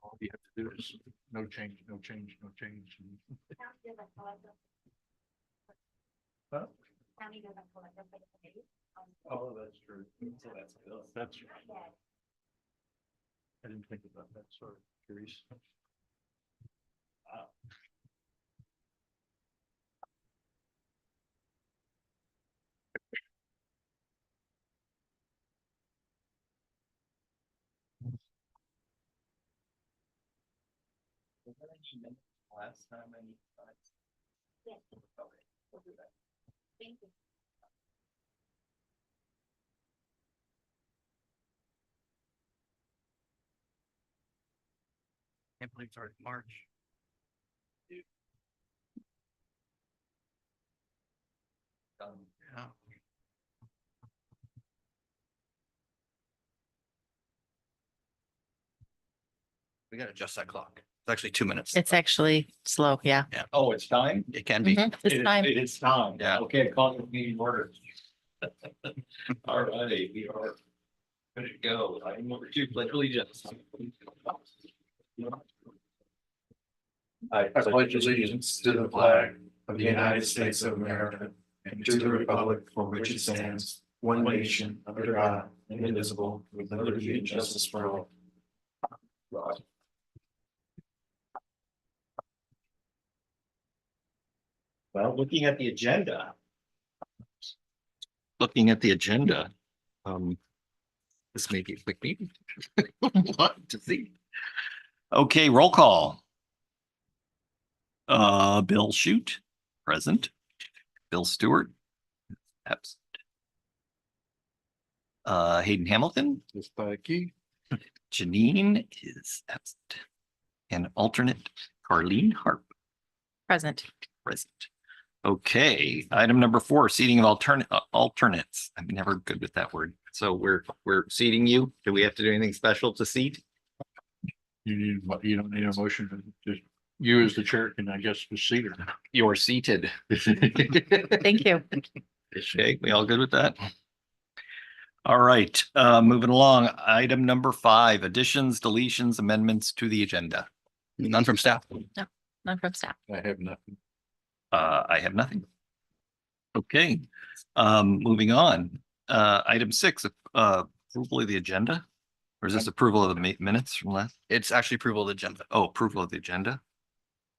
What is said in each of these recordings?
All you have to do is no change, no change, no change. Huh? Oh, that's true. So that's good. That's right. I didn't think about that. Sorry, curious. Wow. Last time I need sites. Yes. Okay, we'll do that. Thank you. Can't believe it's already March. Yeah. We gotta adjust that clock. It's actually 2 minutes. It's actually slow, yeah. Oh, it's time? It can be. Mhm, It's time. It's time. Yeah. Okay, call the meeting order. All right, we are ready to go. Item number 2, pledge allegiance. I pledge allegiance to the flag of the United States of America and to the republic for which it stands, one nation, under God, indivisible, with liberty and justice for all. Right. Well, looking at the agenda. This may be a quick meeting. What to see? Okay, roll call. Bill Shute, present. Bill Stewart, absent. Hayden Hamilton, This by key. Janine is absent. And alternate Carleen Harp, Present. present. Okay, item number 4, seating of alternates. I'm never good with that word. So we're seating you. Do we have to do anything special to seat? You don't need a motion, just you as the chair can, I guess, proceed or not. You're seated. Thank you. Okay, we all good with that? All right, moving along. Item number 5, additions, deletions, amendments to the agenda. None from staff. None from staff. I have nothing. I have nothing. Okay, moving on. Item 6, approval of the agenda. Or is this approval of the minutes from last? It's actually approval of the agenda. Oh, approval of the agenda.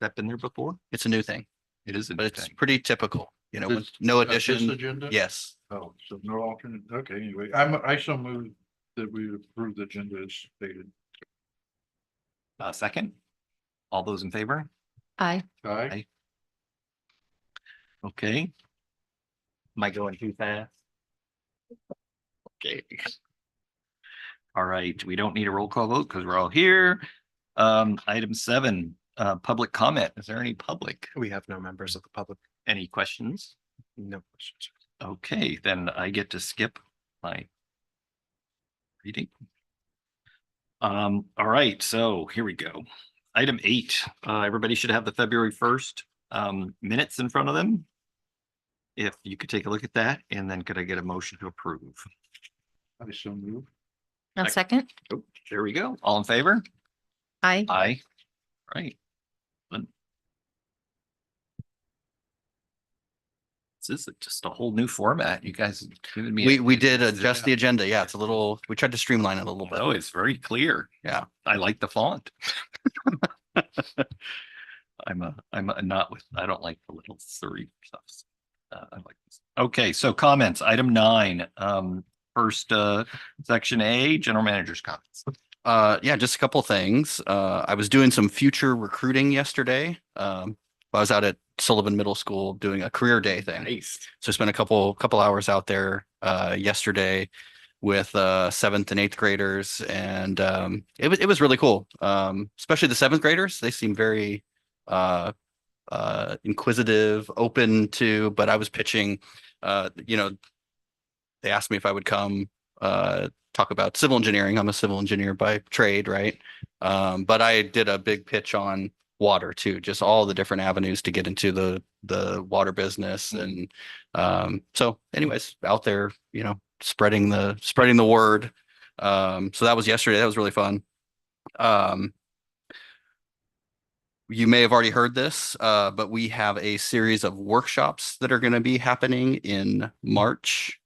That been there before? It's a new thing, It is a but new it's thing. pretty typical, you know, This- with no This addition. agenda? Yes. Oh, so no alternate. Okay, anyway, I so moved that we approve the agenda as stated. Second. All those in favor? Aye. Aye. Okay. Am I going too fast? Okay. All right, we don't need a roll call vote because we're all here. Item 7, public comment. Is there any public? We have no members of the public. Any questions? No questions. Okay, then I get to skip my reading. All right, so here we go. Item 8, everybody should have the February 1st minutes in front of them. If you could take a look at that, and then could I get a motion to approve? I so moved. No second. Oh, there we go. All in favor? Aye. Aye. Right. Good. This is just a whole new format. You guys have given me. We did adjust the agenda. Yeah, it's a little, we tried to streamline it a little bit. Oh, it's very clear. Yeah. I like the font. I'm a not with, I don't like the little serif stuff. I like this. Okay, so comments, item 9, first, section A, general manager's comments. Yeah, just a couple things. I was doing some future recruiting yesterday. I was out at Sullivan Middle School doing a career day thing. Nice. So I spent a couple hours out there yesterday with 7th and 8th graders, and it was really cool. Especially the 7th graders. They seem very inquisitive, open to, but I was pitching, they asked me if I would come talk about civil engineering. I'm a civil engineer by trade, right? But I did a big pitch on water too, just all the different avenues to get into the water business. And so anyways, out there, spreading the word. So that was yesterday. That was really fun. you may have already heard this, but we have a series of workshops that are going to be happening in March,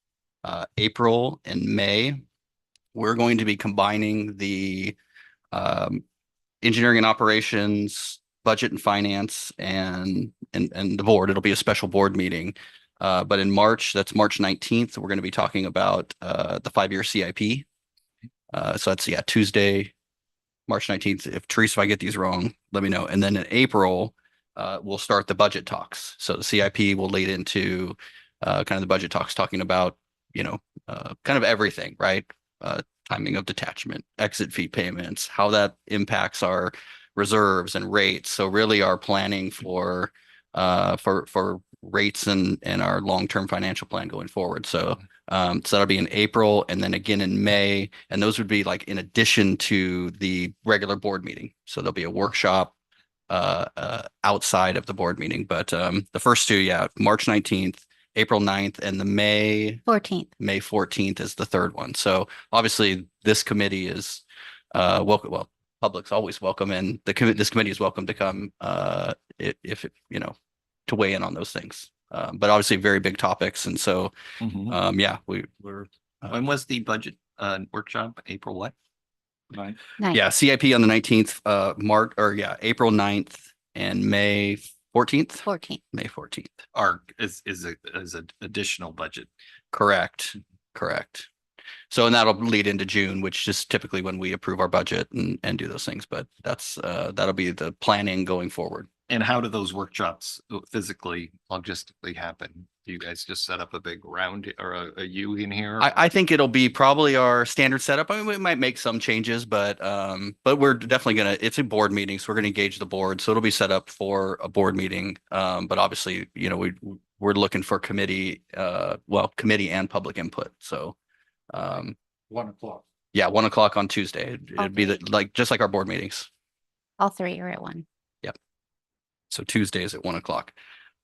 April, and May. We're going to be combining the engineering and operations, budget and finance, and the board. It'll be a special board meeting. But in March, that's March 19th, we're going to be talking about the 5-year CIP. So that's Tuesday, March 19th. If Teresa, if I get these wrong, let me know. And then in April, we'll start the budget talks. So the CIP will lead into kind of the budget talks, talking about, kind of everything, right? Timing of detachment, exit fee payments, how that impacts our reserves and rates. So really our planning for rates and our long-term financial plan going forward. So that'll be in April and then again in May. And those would be like in addition to the regular board meeting. So there'll be a workshop outside of the board meeting. But the first two, March 19th, April 9th, and the May 14th is the third one. So obviously this committee is welcome. Well, public's always welcome, and this committee is welcome to come if to weigh in on those things. But obviously very big topics, and so we're When was the budget workshop? April what? Right. CIP on the 19th, April 9th and May 14th. May 14th. Is an additional budget. Correct. So, and that'll lead into June, which is typically when we approve our budget and do those things. But that'll be the planning going forward. And how do those workshops physically, logistically happen? Do you guys just set up a big round or a U in here? I think it'll be probably our standard setup. I mean, we might make some changes, but we're definitely it's a board meeting, so we're gonna engage the board. So it'll be set up for a board meeting. But obviously, we're looking for committee and public input. So 1 o'clock. 1 o'clock on Tuesday. It'd be just like our board meetings. All three are at 1. So Tuesdays at 1 o'clock.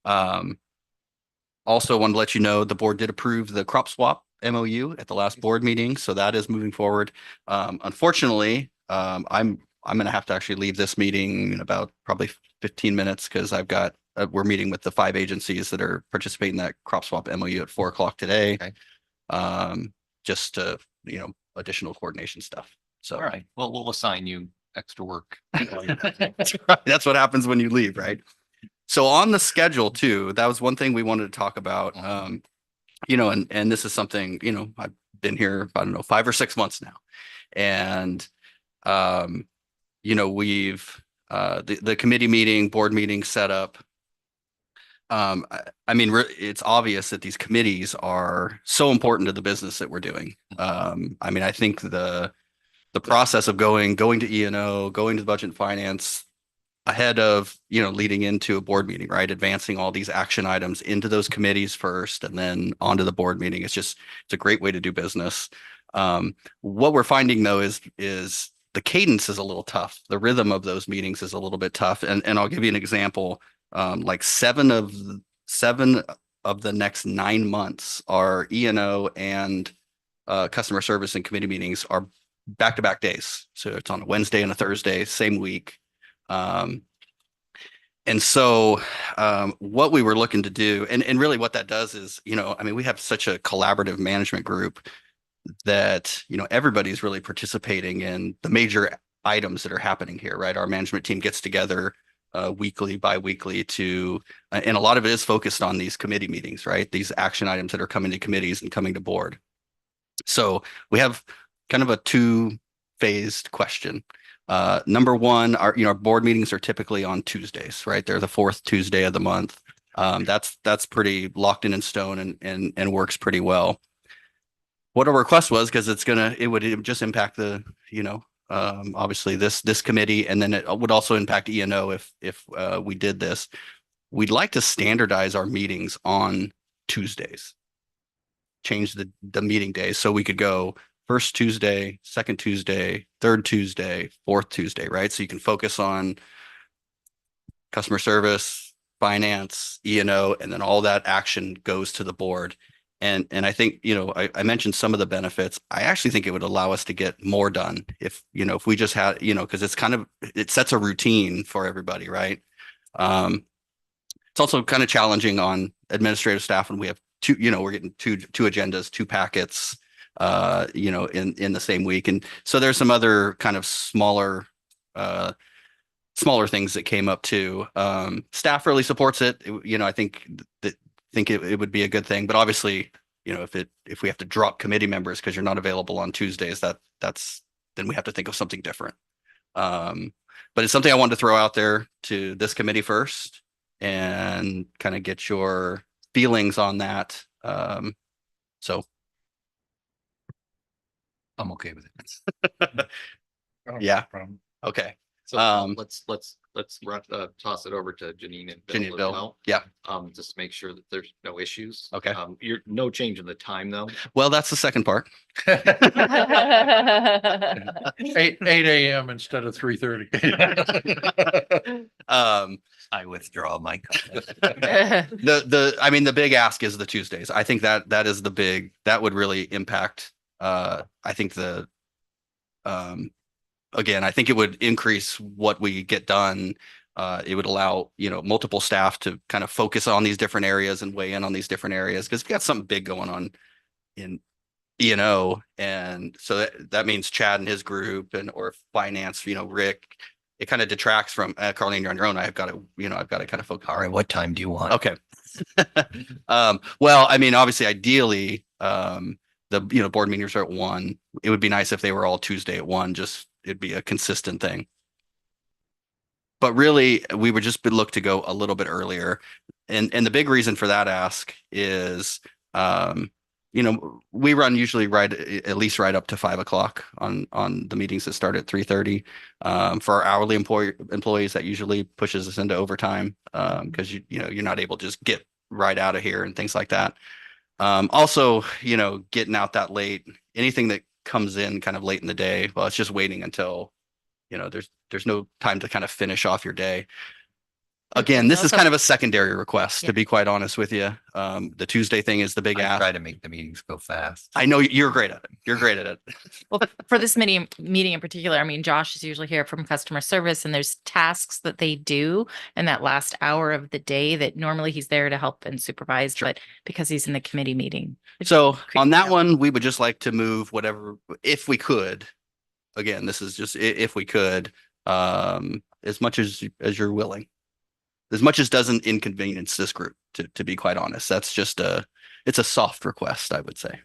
Also wanted to let you know the board did approve the crop swap MOU at the last board meeting. So that is moving forward. Unfortunately, I'm going to have to actually leave this meeting in about probably 15 minutes because we're meeting with the 5 agencies that are participating in that crop swap MOU at 4 o'clock today. Okay. Just to, additional coordination stuff. So, all right. Well, we'll assign you extra work. That's what happens when you leave, right? So on the schedule too, that was one thing we wanted to talk about. And this is something, I've been here, I don't know, 5 or 6 months now. And we've the committee meeting, board meeting set up. It's obvious that these committees are so important to the business that we're doing. I think the process of going to E&O, going to the budget and finance ahead of, leading into a board meeting, right? Advancing all these action items into those committees first and then onto the board meeting. It's a great way to do business. What we're finding though is the cadence is a little tough. The rhythm of those meetings is a little bit tough. And I'll give you an example. Like 7 of the next 9 months are E&O and customer service and committee meetings are back-to-back days. So it's on a Wednesday and a Thursday, same week. And so what we were looking to do, and really what that does is, we have such a collaborative management group that, everybody's really participating in the major items that are happening here, right? Our management team gets together weekly, bi-weekly and a lot of it is focused on these committee meetings, right? These action items that are coming to committees and coming to board. So we have kind of a 2-phased question. Number one, our board meetings are typically on Tuesdays, right? They're the 4th Tuesday of the month. That's pretty locked in stone and works pretty well. What our request was, because it would just impact the, obviously this committee, and then it would also impact E&O if we did this. We'd like to standardize our meetings on Tuesdays. Change the meeting days so we could go first Tuesday, second Tuesday, third Tuesday, fourth Tuesday, right? So you can focus on customer service, finance, E&O, and then all that action goes to the board. And I think, I mentioned some of the benefits. I actually think it would allow us to get more done if, if we just had, because it sets a routine for everybody, right? It's also kind of challenging on administrative staff when we have we're getting two agendas, two packets, in the same week. And so there's some other kind of smaller things that came up too. Staff really supports it. I think it would be a good thing, but obviously, if we have to drop committee members because you're not available on Tuesdays, then we have to think of something different. But it's something I wanted to throw out there to this committee first and kind of get your feelings on that. So I'm okay with it. Yeah. Okay. So let's toss it over to Janine and Janine, Bill as Bill. well. Yeah. Just to make sure that there's no issues. Okay. You're no change in the time though. Well, that's the second part. 8 a.m. instead of 3:30. I withdraw my comment. The big ask is the Tuesdays. I think that is that would really impact. I think again, I think it would increase what we get done. It would allow, multiple staff to kind of focus on these different areas and weigh in on these different areas because we got something big going on in E&O. And so that means Chad and his group or finance, Rick, it kind of detracts from Carlene, you're on your own. I've got to kind of focus. All right, what time do you want? Okay. Well, obviously, ideally, the board meetings are at 1. It would be nice if they were all Tuesday at 1, it'd be a consistent thing. But really, we would just look to go a little bit earlier. And the big reason for that ask is, we run usually at least right up to 5 o'clock on the meetings that start at 3:30. For our hourly employees, that usually pushes us into overtime because you're not able to just get right out of here and things like that. Also, getting out that late, anything that comes in kind of late in the day, well, it's just waiting until, there's no time to kind of finish off your day. Again, this is kind of a secondary request, to be quite honest with you. The Tuesday thing is the big I ask. try to make the meetings go fast. I know you're great at it. You're great at it. Well, for this meeting in particular, Josh is usually here from customer service and there's tasks that they do in that last hour of the day that normally he's there to help and supervise, Sure. but because he's in the committee meeting. So on that out. one, we would just like to move whatever, if we could. Again, this is just if we could, as much as you're willing. As much as doesn't inconvenience this group, to be quite honest. That's just it's a soft request, I would say.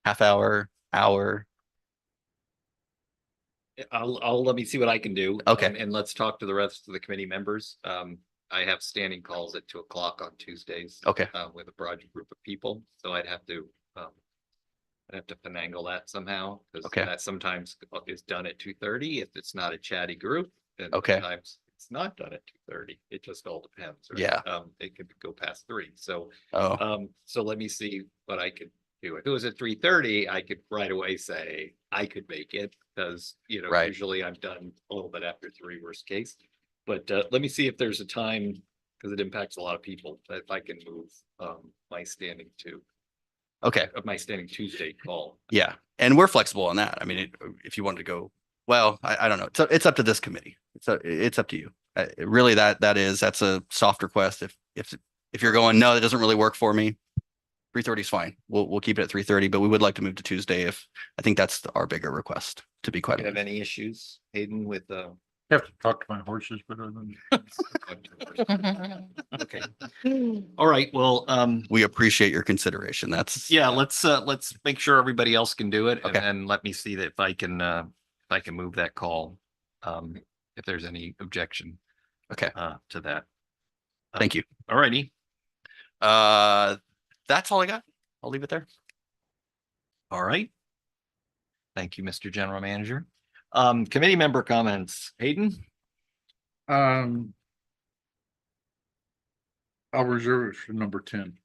Half hour. I'll let me see what I can do. Okay. And let's talk to the rest of the committee members. I have standing calls at 2 o'clock on Tuesdays. Okay. With a broad group of people, so I'd have to finagle that somehow. Because Okay. that sometimes is done at 2:30 if it's not a chatty group. And Okay. sometimes it's not done at 2:30. It just all depends. Right? Yeah. It could go past 3. So Oh, so let me see what I could do. If it was at 3:30, I could right away say I could make it because, Right. usually I'm done a little bit after 3, worst case. But let me see if there's a time because it impacts a lot of people. If I can move my standing okay. my standing Tuesday call. Yeah. And we're flexible on that. If you wanted to go, well, I don't know. So it's up to this committee. It's up to you. Really, that's a soft request. If you're going, no, that doesn't really work for me. 3:30 is fine. We'll keep it at 3:30, but we would like to move to Tuesday I think that's our bigger request, to be quite Do you have honest. any issues, Hayden, with Have to talk to my horses, but other than okay. All right, well, We appreciate your consideration. That's yeah, let's make sure everybody else can do it and Okay. then let me see that if I can move that call. If there's any objection. Okay. To that. Thank you. All righty. That's all I got. I'll leave it there. All right. Thank you, Mr. General Manager. Committee member comments. Hayden? I'll reserve it for number 10.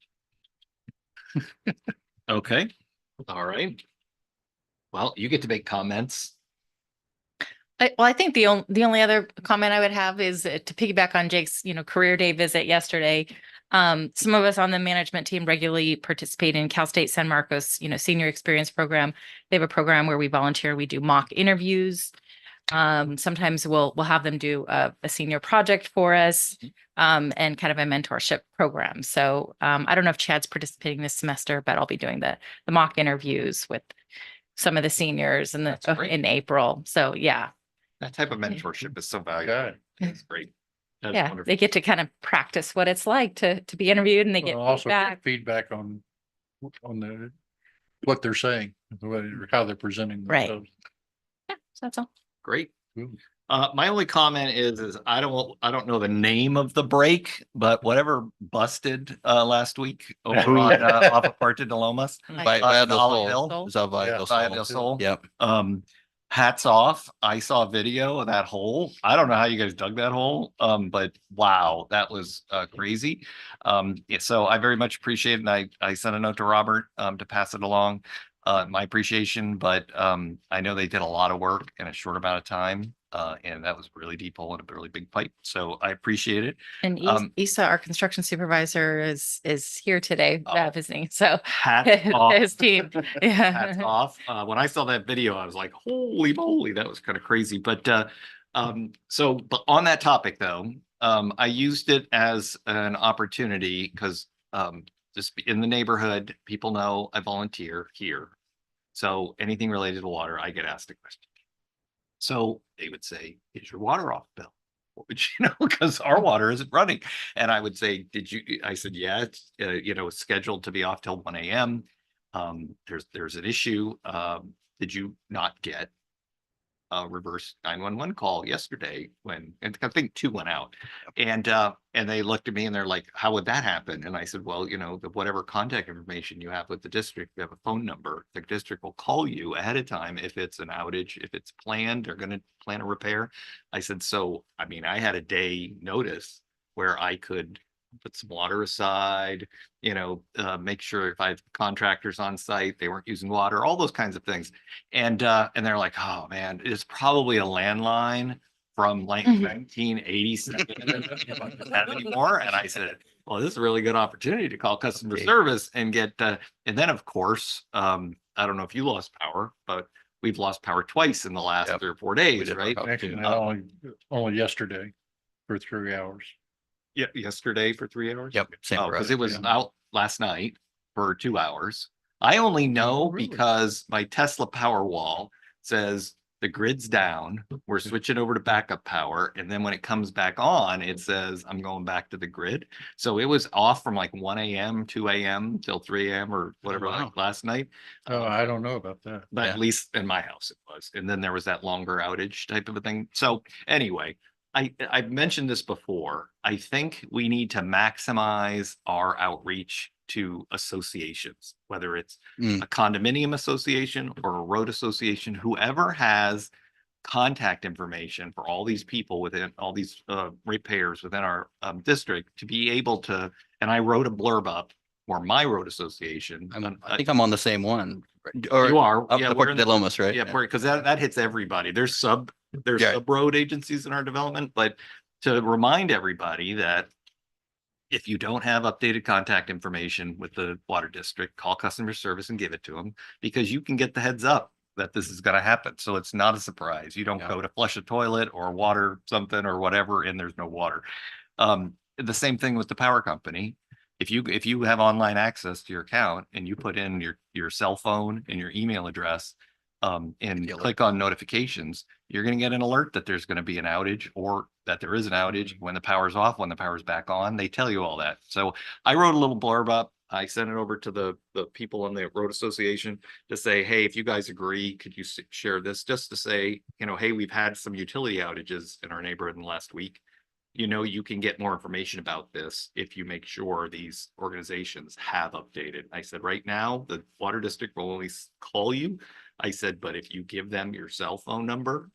Okay. All right. Well, you get to make comments. I think the only other comment I would have is to piggyback on Jake's, career day visit yesterday. Some of us on the management team regularly participate in Cal State San Marcos, senior experience program. They have a program where we volunteer, we do mock interviews. Sometimes we'll have them do a senior project for us, and kind of a mentorship program. So, I don't know if Chad's participating this semester, but I'll be doing the mock interviews with some of the seniors That's great. in April. So yeah, That type of mentorship is so valuable. Good. It's great. That's yeah, wonderful. they get to kind of practice what it's like to be interviewed, and they get Well, also feedback. feedback on what they're saying, how they're presenting Right. themselves. Yeah, so that's all. Great. Ooh. My only comment is I don't know the name of the break, but whatever busted last week over on off of Puerto de Lomas. By Uh, del Olive Sol. Hill? Is that by Yeah. del By Sol? del Sol. Yep. Hats off. I saw a video of that hole. I don't know how you guys dug that hole. But wow, that was crazy. Yeah, so I very much appreciate it. And I sent a note to Robert to pass it along. My appreciation, but I know they did a lot of work in a short amount of time. And that was really deep hole and a really big pipe. So I appreciate it. And Isa, our construction supervisor, is here today Oh. visiting. So Hats off. his team, Hats yeah. off. When I saw that video, I was like, holy moly, that was kind of crazy. But but on that topic though, I used it as an opportunity because just in the neighborhood, people know I volunteer here. So anything related to water, I get asked a question. So they would say, is your water off, Bill? What would because our water isn't running. And I would say, I said, yeah, it's, it's scheduled to be off till 1 a.m. There's an issue. Did you not get a reverse 911 call yesterday and I think 2 went out and they looked at me and they're like, how would that happen? And I said, well, whatever contact information you have with the district, you have a phone number, the district will call you ahead of time. If it's an outage, if it's planned, they're going to plan a repair. I said, so, I mean, I had a day notice where I could put some water aside, make sure if I have contractors on site, they weren't using water, all those kinds of things. And they're like, oh man, it's probably a landline from like 1987 that anymore. And I said, well, this is a really good opportunity to call customer service and get, and then of course, I don't know if you lost power, but we've lost power twice in the last Yep. 3 or 4 days, did right? Actually, only yesterday for 3 hours. Yeah, yesterday for 3 hours. Yep. Same for Because us. it was yeah. out last night for 2 hours. I only know really? because my Tesla Powerwall says the grid's down. We're switching over to backup power. And then when it comes back on, it says I'm going back to the grid. So it was off from like 1 a.m., 2 a.m. till 3 a.m. or whatever, wow. like last night. Oh, I don't know about that. But Yeah. at least in my house it was. And then there was that longer outage type of a thing. So anyway, I've mentioned this before. I think we need to maximize our outreach to associations, whether it's Mm. a condominium association or a road association, whoever has contact information for all these people within all these ratepayers within our district to be able to, and I wrote a blurb up for my road association. I think I'm on the same one. Or You are. up Yeah, the we're Puerto in de the- Lomas, right? Yeah, because that hits everybody. There's Yeah. sub road agencies in our development, but to remind everybody that if you don't have updated contact information with the water district, call customer service and give it to them because you can get the heads up that this is going to happen. So it's not a surprise. You don't Yeah. go to flush a toilet or water something or whatever, and there's no water. The same thing with the power company. If you have online access to your account and you put in your cell phone and your email address, and The alert. click on notifications, you're going to get an alert that there's going to be an outage or that there is an outage when the power's off, when the power's back on. They tell you all that. So I wrote a little blurb up. I sent it over to the people in the road association to say, hey, if you guys agree, could you share this just to say, hey, we've had some utility outages in our neighborhood in the last week. You can get more information about this if you make sure these organizations have updated. I said, right now, the water district will only call you. I said, but if you give them your cell phone number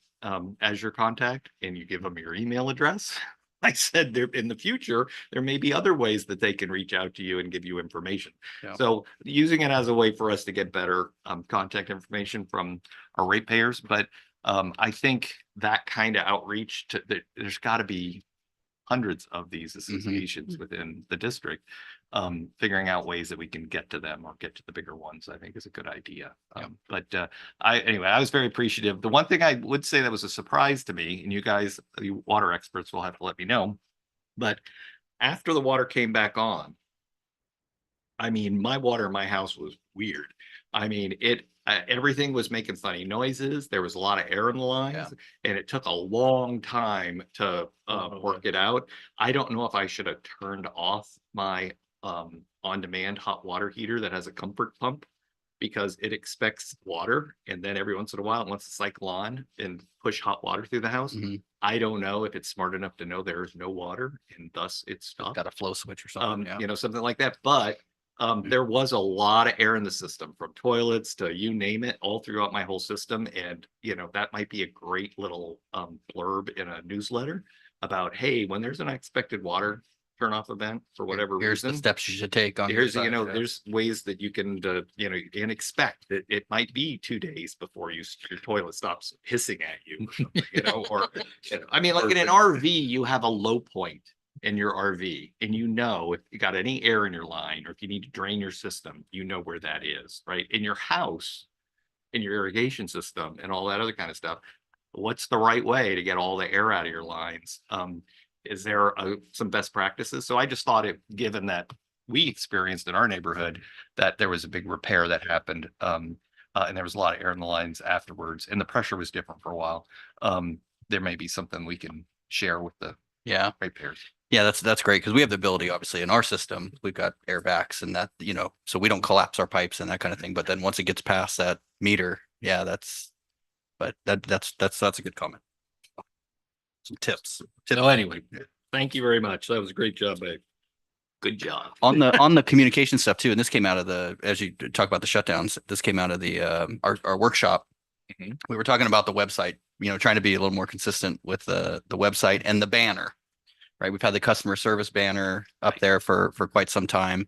as your contact and you give them your email address, I said there in the future, there may be other ways that they can reach out to you and give you information. Yeah. So using it as a way for us to get better contact information from our ratepayers. But I think that kind of outreach there's got to be hundreds of these associations within the district. Figuring out ways that we can get to them or get to the bigger ones, I think is a good idea. Anyway, I was very appreciative. The one thing I would say that was a surprise to me, and you guys, you water experts will have to let me know, but after the water came back on, I mean, my water in my house was weird. I mean, everything was making funny noises. There was a lot of air in the lines, and it took a long time to work it out. I don't know if I should have turned off my on-demand hot water heater that has a comfort pump, because it expects water, and then every once in a while it wants to cycle on and push hot water through the house. I don't know if it's smart enough to know there is no water and thus it's stopped. Got a flow switch or something. You know, something like that. But there was a lot of air in the system, from toilets to you name it, all throughout my whole system. And, you know, that might be a great little blurb in a newsletter about, hey, when there's an unexpected water turn off event for whatever Here's reason, the steps you should take on. here's, your you side, know, yeah. there's ways that you can, you know, and expect that it might be 2 days before your toilet stops hissing at you, or something, you know, or, I mean, like in an RV, you have a low point in your RV, and you know, if you got any air in your line, or if you need to drain your system, you know where that is, right? In your house, in your irrigation system and all that other kind of stuff, what's the right way to get all the air out of your lines? Is there some best practices? So I just thought it, given that we experienced in our neighborhood that there was a big repair that happened, and there was a lot of air in the lines afterwards, and the pressure was different for a while. There may be something we can share with the ratepayers. Yeah, that's great, because we have the ability, obviously, in our system, we've got airbags and that, you know, so we don't collapse our pipes and that kind of thing. But then once it gets past that meter, that's a good comment. Some tips. So anyway, thank you very much. That was a great job, babe. Good job. On the communication stuff too, and this came out of as you talk about the shutdowns, this came out of the our workshop. We were talking about the website, you know, trying to be a little more consistent with the website and the banner. Right, we've had the customer service banner up there for quite some time.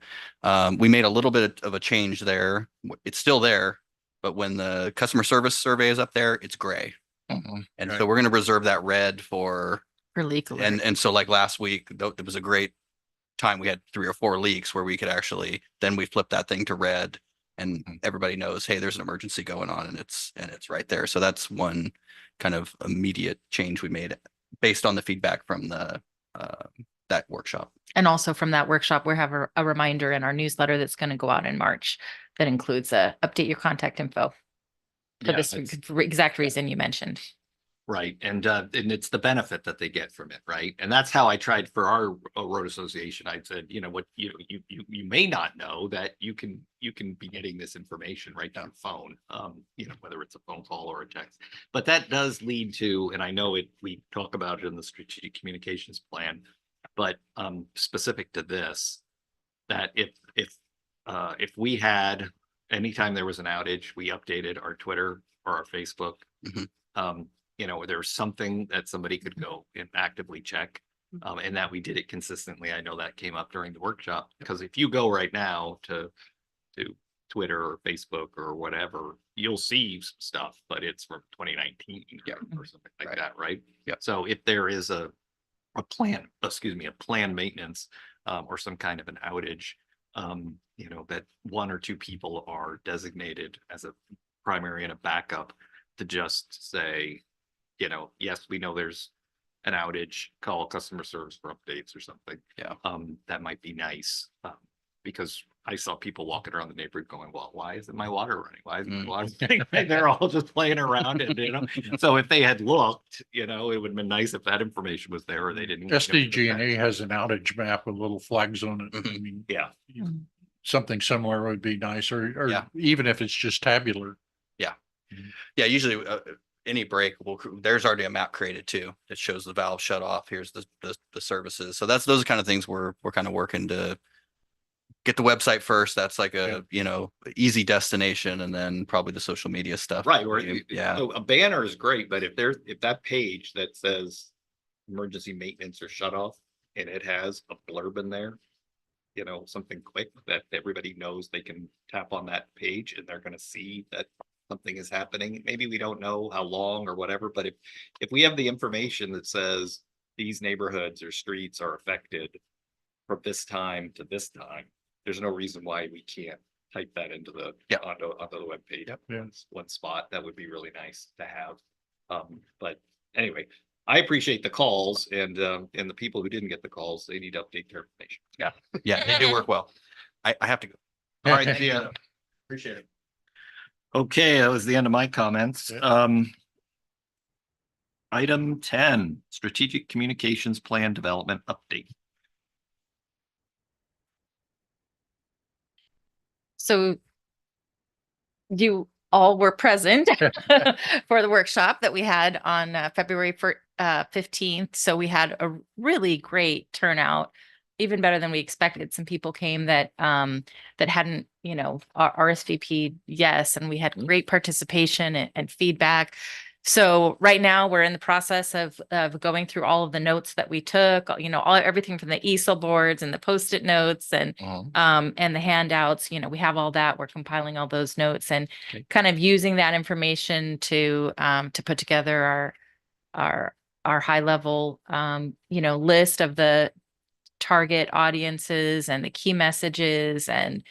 We made a little bit of a change there. It's still there, but when the customer service survey is up there, it's gray. And so we're going to reserve that red for leak alert. and so like last week, it was a great time. We had 3 or 4 leaks where we could actually, then we flipped that thing to red, and everybody knows, hey, there's an emergency going on, and it's right there. So that's one kind of immediate change we made based on the feedback from that workshop. And also from that workshop, we have a reminder in our newsletter that's going to go out in March that includes update your contact info for this exact reason you mentioned. Right. And it's the benefit that they get from it. Right. And that's how I tried for our road association. I said, you know what, you may not know that you can be getting this information right down the phone, you know, whether it's a phone call or a text. But that does lead to, and I know we talk about it in the strategic communications plan, but specific to this, that if we had, anytime there was an outage, we updated our Twitter or our Facebook. You know, there's something that somebody could go and actively check, and that we did it consistently. I know that came up during the workshop, because if you go right now to Twitter or Facebook or whatever, you'll see stuff, but it's from 2019 or something like that, right? Yeah. So if there is a planned maintenance or some kind of an outage, you know, that 1 or 2 people are designated as a primary and a backup to just say, you know, yes, we know there's an outage, call customer service for updates or something. Yeah. That might be nice, because I saw people walking around the neighborhood going, well, why isn't my water running? Why isn't my water running? And they're all just playing around it, you know? So if they had looked, you know, it would have been nice if that information was there, or they didn't. SDG&E has an outage map with little flags on it. I mean, Yeah. something similar would be nice, or Yeah. even if it's just tabular. Yeah, usually any break there's already a map created too that shows the valve shut off. Here's the services. So those are kind of things we're kind of working to get the website first. That's like you know, easy destination, and then probably the social media stuff. Right. Yeah. A banner is great, but if that page that says emergency maintenance or shut off, and it has a blurb in there, you know, something quick that everybody knows, they can tap on that page and they're going to see that something is happening. Maybe we don't know how long or whatever, but if we have the information that says these neighborhoods or streets are affected from this time to this time. There's no reason why we can't type that into the, Yep. onto the webpage. Yep. Yeah. One spot, that would be really nice to have. But anyway, I appreciate the calls and the people who didn't get the calls, they need to update their information. Yeah, they do work well. I have to go. All right, yeah. Appreciate it. Okay, that was the end of my comments. Yeah. Item 10, strategic communications plan development update. So you all were present for the workshop that we had on February 15th. So we had a really great turnout, even better than we expected. Some people came that that hadn't, RSVP'd, yes, and we had great participation and feedback. So right now we're in the process of going through all of the notes that we took, everything from the easel boards and the Post-it notes and the handouts. We have all that. We're compiling all those notes and Okay. kind of using that information to put together our high level list of the target audiences and the key messages and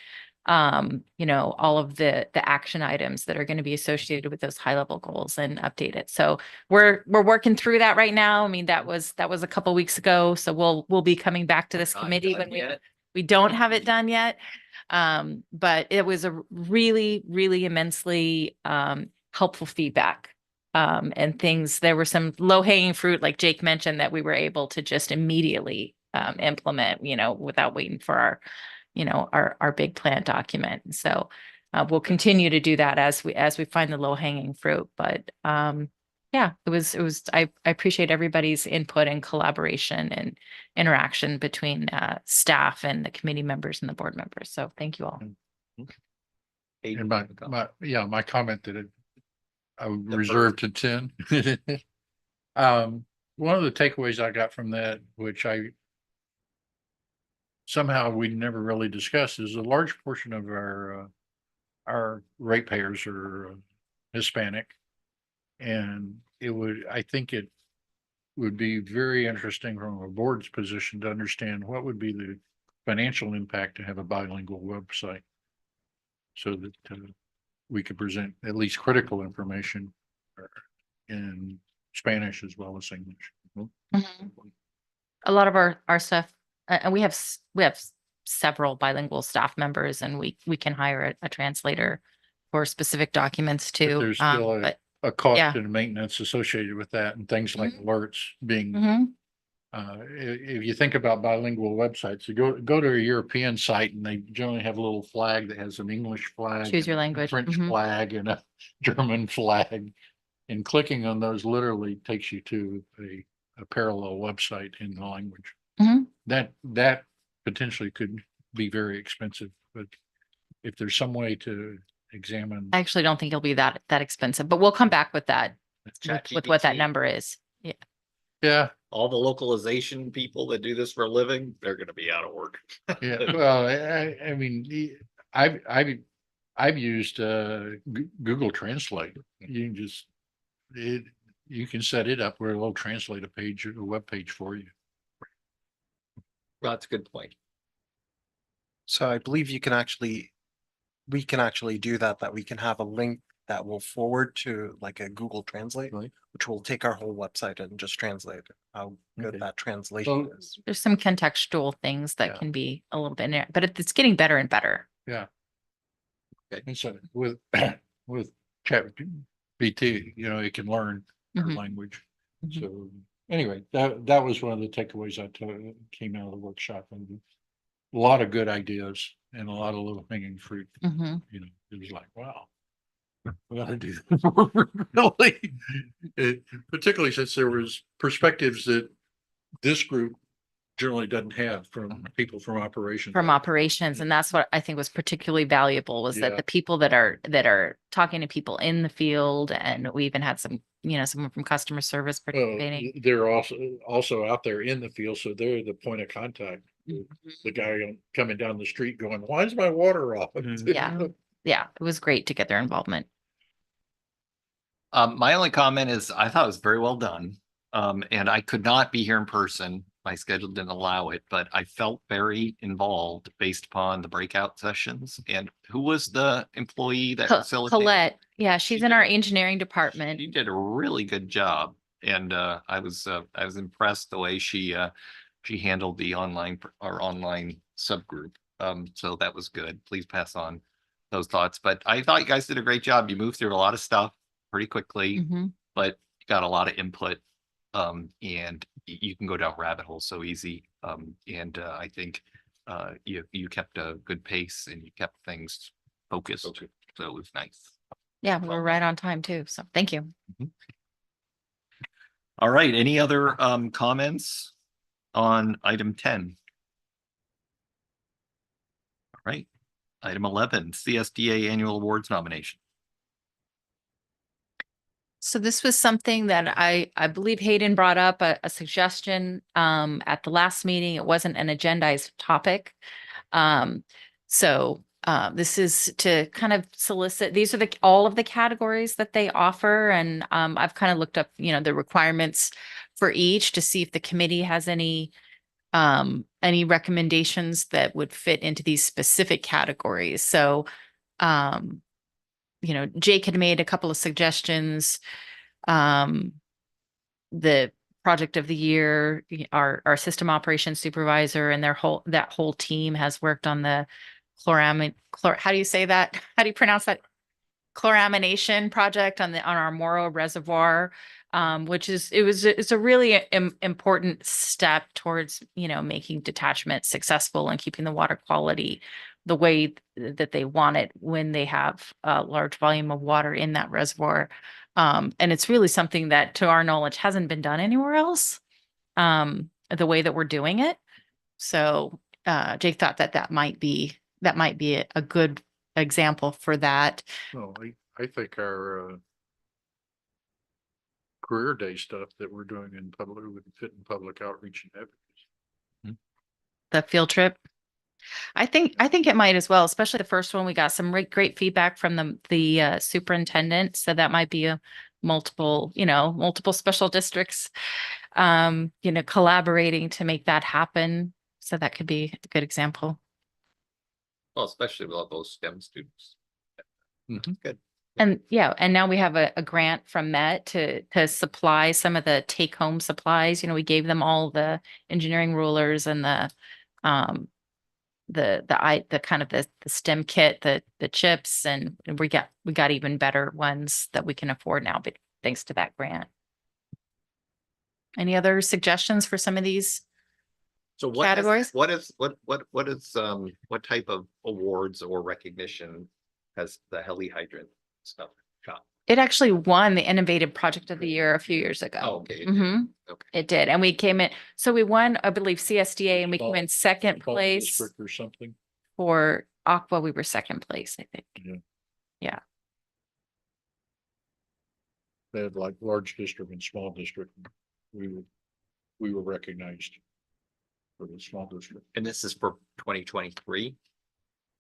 all of the action items that are going to be associated with those high level goals and update it. So we're working through that right now. I mean, that was a couple weeks ago. So we'll be coming back to this Not committee done when yet. we don't have it done yet. But it was a really, really immensely helpful feedback. And things, there were some low hanging fruit, like Jake mentioned, that we were able to just immediately implement, without waiting for our big plan document. So we'll continue to do that as we find the low hanging fruit. But yeah, I appreciate everybody's input and collaboration and interaction between staff and the committee members and the board members. So thank you all. And my comment that I would reserve to 10. One of the takeaways I got from that, which somehow we never really discussed, is a large portion of our ratepayers are Hispanic. And I think it would be very interesting from a board's position to understand what would be the financial impact to have a bilingual website. So that we could present at least critical information in Spanish as well as English. Mhm. A lot of our stuff, and we have several bilingual staff members, and we can hire a translator for specific documents too. There's still But a cost yeah. and maintenance associated with that and things like alerts being, mhm. if you think about bilingual websites, you go to a European site and they generally have a little flag that has an English flag. Choose your and a language. French Mhm. flag and a German flag. And clicking on those literally takes you to a parallel website in the language. Mhm. That potentially could be very expensive, but if there's some way to examine. I actually don't think it'll be that expensive, but we'll come back with that, with what that ChatGPT. number is. Yeah, All the localization people that do this for a living, they're gonna be out of work. yeah, well, I mean, I've used Google Translate. You can just you can set it up where it'll translate a web page for you. That's a good point. So I believe we can actually do that we can have a link that will forward to like a Google Translate, Right. which will take our whole website and just translate how good Okay. that translation So- is. There's some contextual things that Yeah. can be a little bit, but it's getting better and better. And so with ChatGPT, it can learn our Mhm. language. Mhm. So anyway, that was one of the takeaways came out of the workshop, and a lot of good ideas and a lot of low hanging fruit. Mhm. It was like, wow. We gotta do this more really. Particularly since there was perspectives that this group generally doesn't have from people from operations. From operations, and that's what I think was particularly valuable, was that Yeah. the people that are talking to people in the field, and we even had someone from customer service Well, participating. they're also out there in the field, so they're the point of contact. The guy coming down the street going, why is my water off? Yeah. Yeah, it was great to get their involvement. My only comment is I thought it was very well done. And I could not be here in person. My schedule didn't allow it, but I felt very involved based upon the breakout sessions. And who was the employee that facilitated? Colette, yeah, she's She in did- our engineering department. She did a really good job. And I was impressed the way she handled the our online subgroup. So that was good. Please pass on those thoughts. But I thought you guys did a great job. You moved through a lot of stuff pretty quickly, Mhm. but you got a lot of input. And you can go down rabbit holes so easy. And I think you kept a good pace and you kept things focused. So it was nice. Yeah, we were right on time too. So thank you. All right, any other comments on item 10? All right, item 11, CSDA Annual Awards Nomination. So this was something that I believe Hayden brought up a suggestion at the last meeting. It wasn't an agendized topic. So this is to kind of solicit, these are all of the categories that they offer. And I've kind of looked up, the requirements for each to see if the committee has any recommendations that would fit into these specific categories. So Jake had made a couple of suggestions. The project of the year, our system operations supervisor and that whole team has worked on the how do you say that? How do you pronounce that? Chloramination project on our Morrow Reservoir, it's a really important step towards, making detachment successful and keeping the water quality the way that they want it when they have a large volume of water in that reservoir. And it's really something that, to our knowledge, hasn't been done anywhere else, the way that we're doing it. So Jake thought that might be a good example for that. No, I think our career day stuff that we're doing in public would fit in public outreach and advocacy. The field trip. I think it might as well, especially the first one. We got some great feedback from the superintendent. So that might be a multiple special districts, collaborating to make that happen. So that could be a good example. Well, especially with all those STEM students. Good. And now we have a grant from Met to supply some of the take home supplies. We gave them all the engineering rulers and the kind of the STEM kit, the chips, and we got even better ones that we can afford now, but thanks to that grant. Any other suggestions for some of these? So Categories? what type of awards or recognition has the heli hydrant stuff got? It actually won the Innovative Project of the Year a few years ago. Oh, okay. Mhm. Okay. It did. And we came in, so we won, I believe, CSDA, and we came Salt- in second Salt place District or something. for Aqua. We were second place, I think. They had like large district and small district. We were recognized for the small district. And this is for 2023.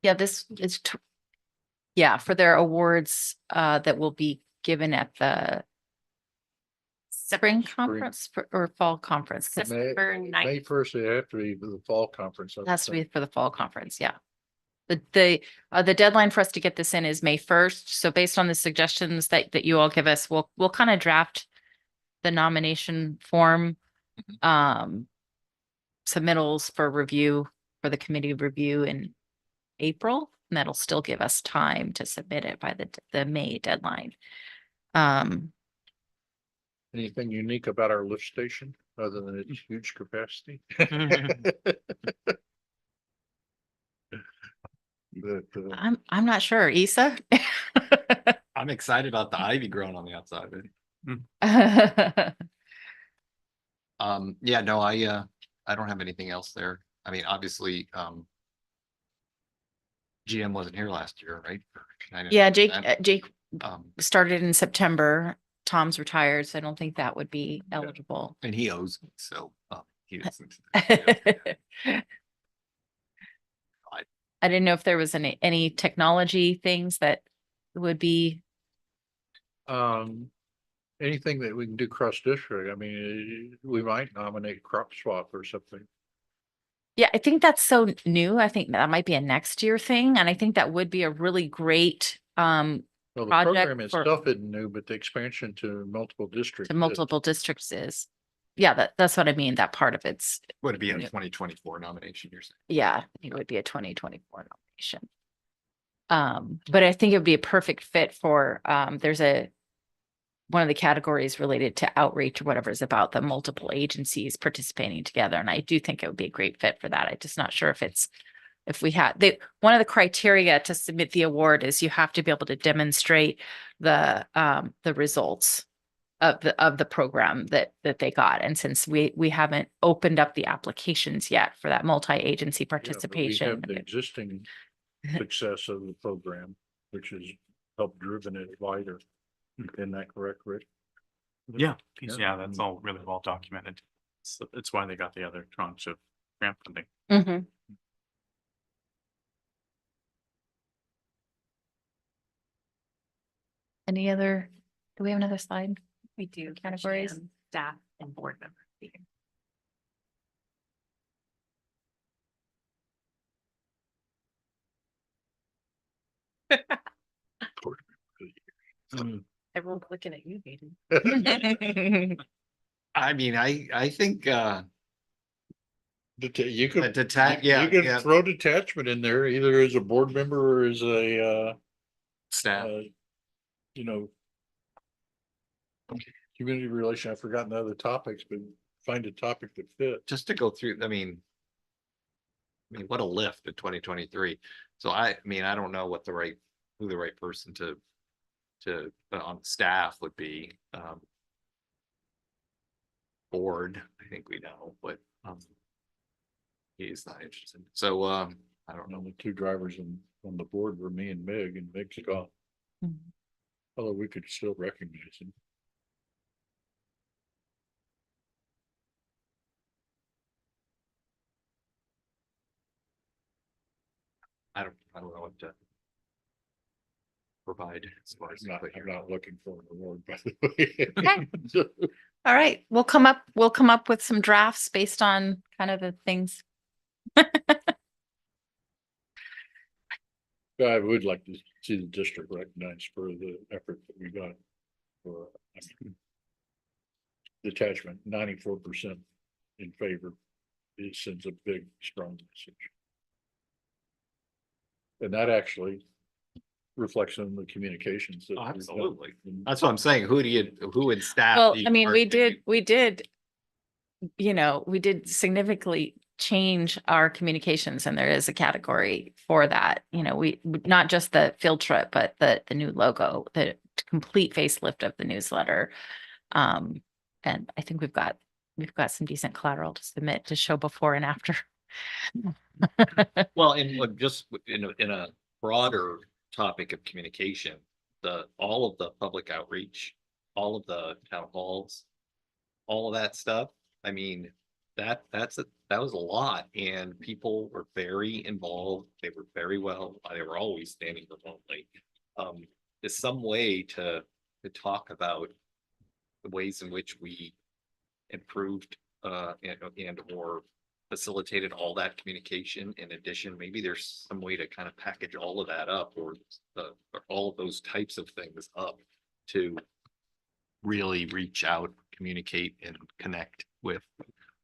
Yeah, this is, for their awards that will be given at the spring conference or fall conference. May 1st, they have to be the fall conference. It has to be for the fall conference, yeah. The deadline for us to get this in is May 1st. So based on the suggestions that you all give us, we'll kind of draft the nomination form, submittals for review, for the committee review in April, and that'll still give us time to submit it by the May deadline. Anything unique about our lift station other than its huge capacity? But, I'm not sure. Isa? I'm excited about the ivy growing on the outside of it. Yeah, no, I don't have anything else there. I mean, obviously, GM wasn't here last year, right? Yeah, Jake Um, started in September. Tom's retired, so I don't think that would be eligible. and he owes me, so, he doesn't. I didn't know if there was any technology things that would be. anything that we can do cross district, I mean, we might nominate crop swap or something. Yeah, I think that's so new. I think that might be a next year thing. And I think that would be a really great Well, the project program for- itself isn't new, but the expansion to multiple districts. to is. multiple districts is. Yeah, that's what I mean. That part of it's, Would it be a Yeah. 2024 nomination, you're saying? yeah, I think it would be a 2024 nomination. But I think it would be a perfect fit for, there's one of the categories related to outreach or whatever is about the multiple agencies participating together. And I do think it would be a great fit for that. I'm just not sure if we had, one of the criteria to submit the award is you have to be able to demonstrate the results of the program that they got. And since we haven't opened up the applications yet for that multi-agency Yeah, but we have participation. The existing success of the program, which has helped driven it wider. Isn't that correct, Rick? Yeah, Yeah. yeah, that's all really well documented. So it's why they got the other tranche of grant funding. Mhm. Any other, do we have another slide? We do. Categories? Shan, Staff and board members. Everyone's looking at you, Hayden. I mean, I think, You could. yeah, You could yeah. throw detachment in there, either as a board member or as a, Staff. you know. Community relation, I've forgotten the other topics, but find a topic that fits. Just to go through, I mean, what a lift in 2023. So I mean, I don't know what who the right person to on staff would be. Board, I think we know, but he's not interested. So I don't know. The two drivers on the board were me and Meg's gone. Mhm. Although we could still recognize him. I don't know what to provide as far as. I'm not looking for an award, by the way. Okay. All right, we'll come up with some drafts based on kind of the things. I would like to see the district recognized for the effort that we got for detachment, 94% in favor. It sends a big, strong message. And that actually reflects on the communications. that Oh, we've done. absolutely. And That's what I'm saying. Who in staff? Well, do you I mean, we target? did, we did significantly change our communications and there is a category for that. We, not just the field trip, but the new logo, the complete facelift of the newsletter. And I think we've got some decent collateral to submit to show before and after. Well, and just in a broader topic of communication, all of the public outreach, all of the town halls, all of that stuff. I mean, that was a lot, and people were very involved. They were very well. They were always standing remotely. There's some way to talk about the ways in which we improved and or facilitated all that communication. In addition, maybe there's some way to kind of package all of that up or all of those types of things up to really reach out, communicate and connect with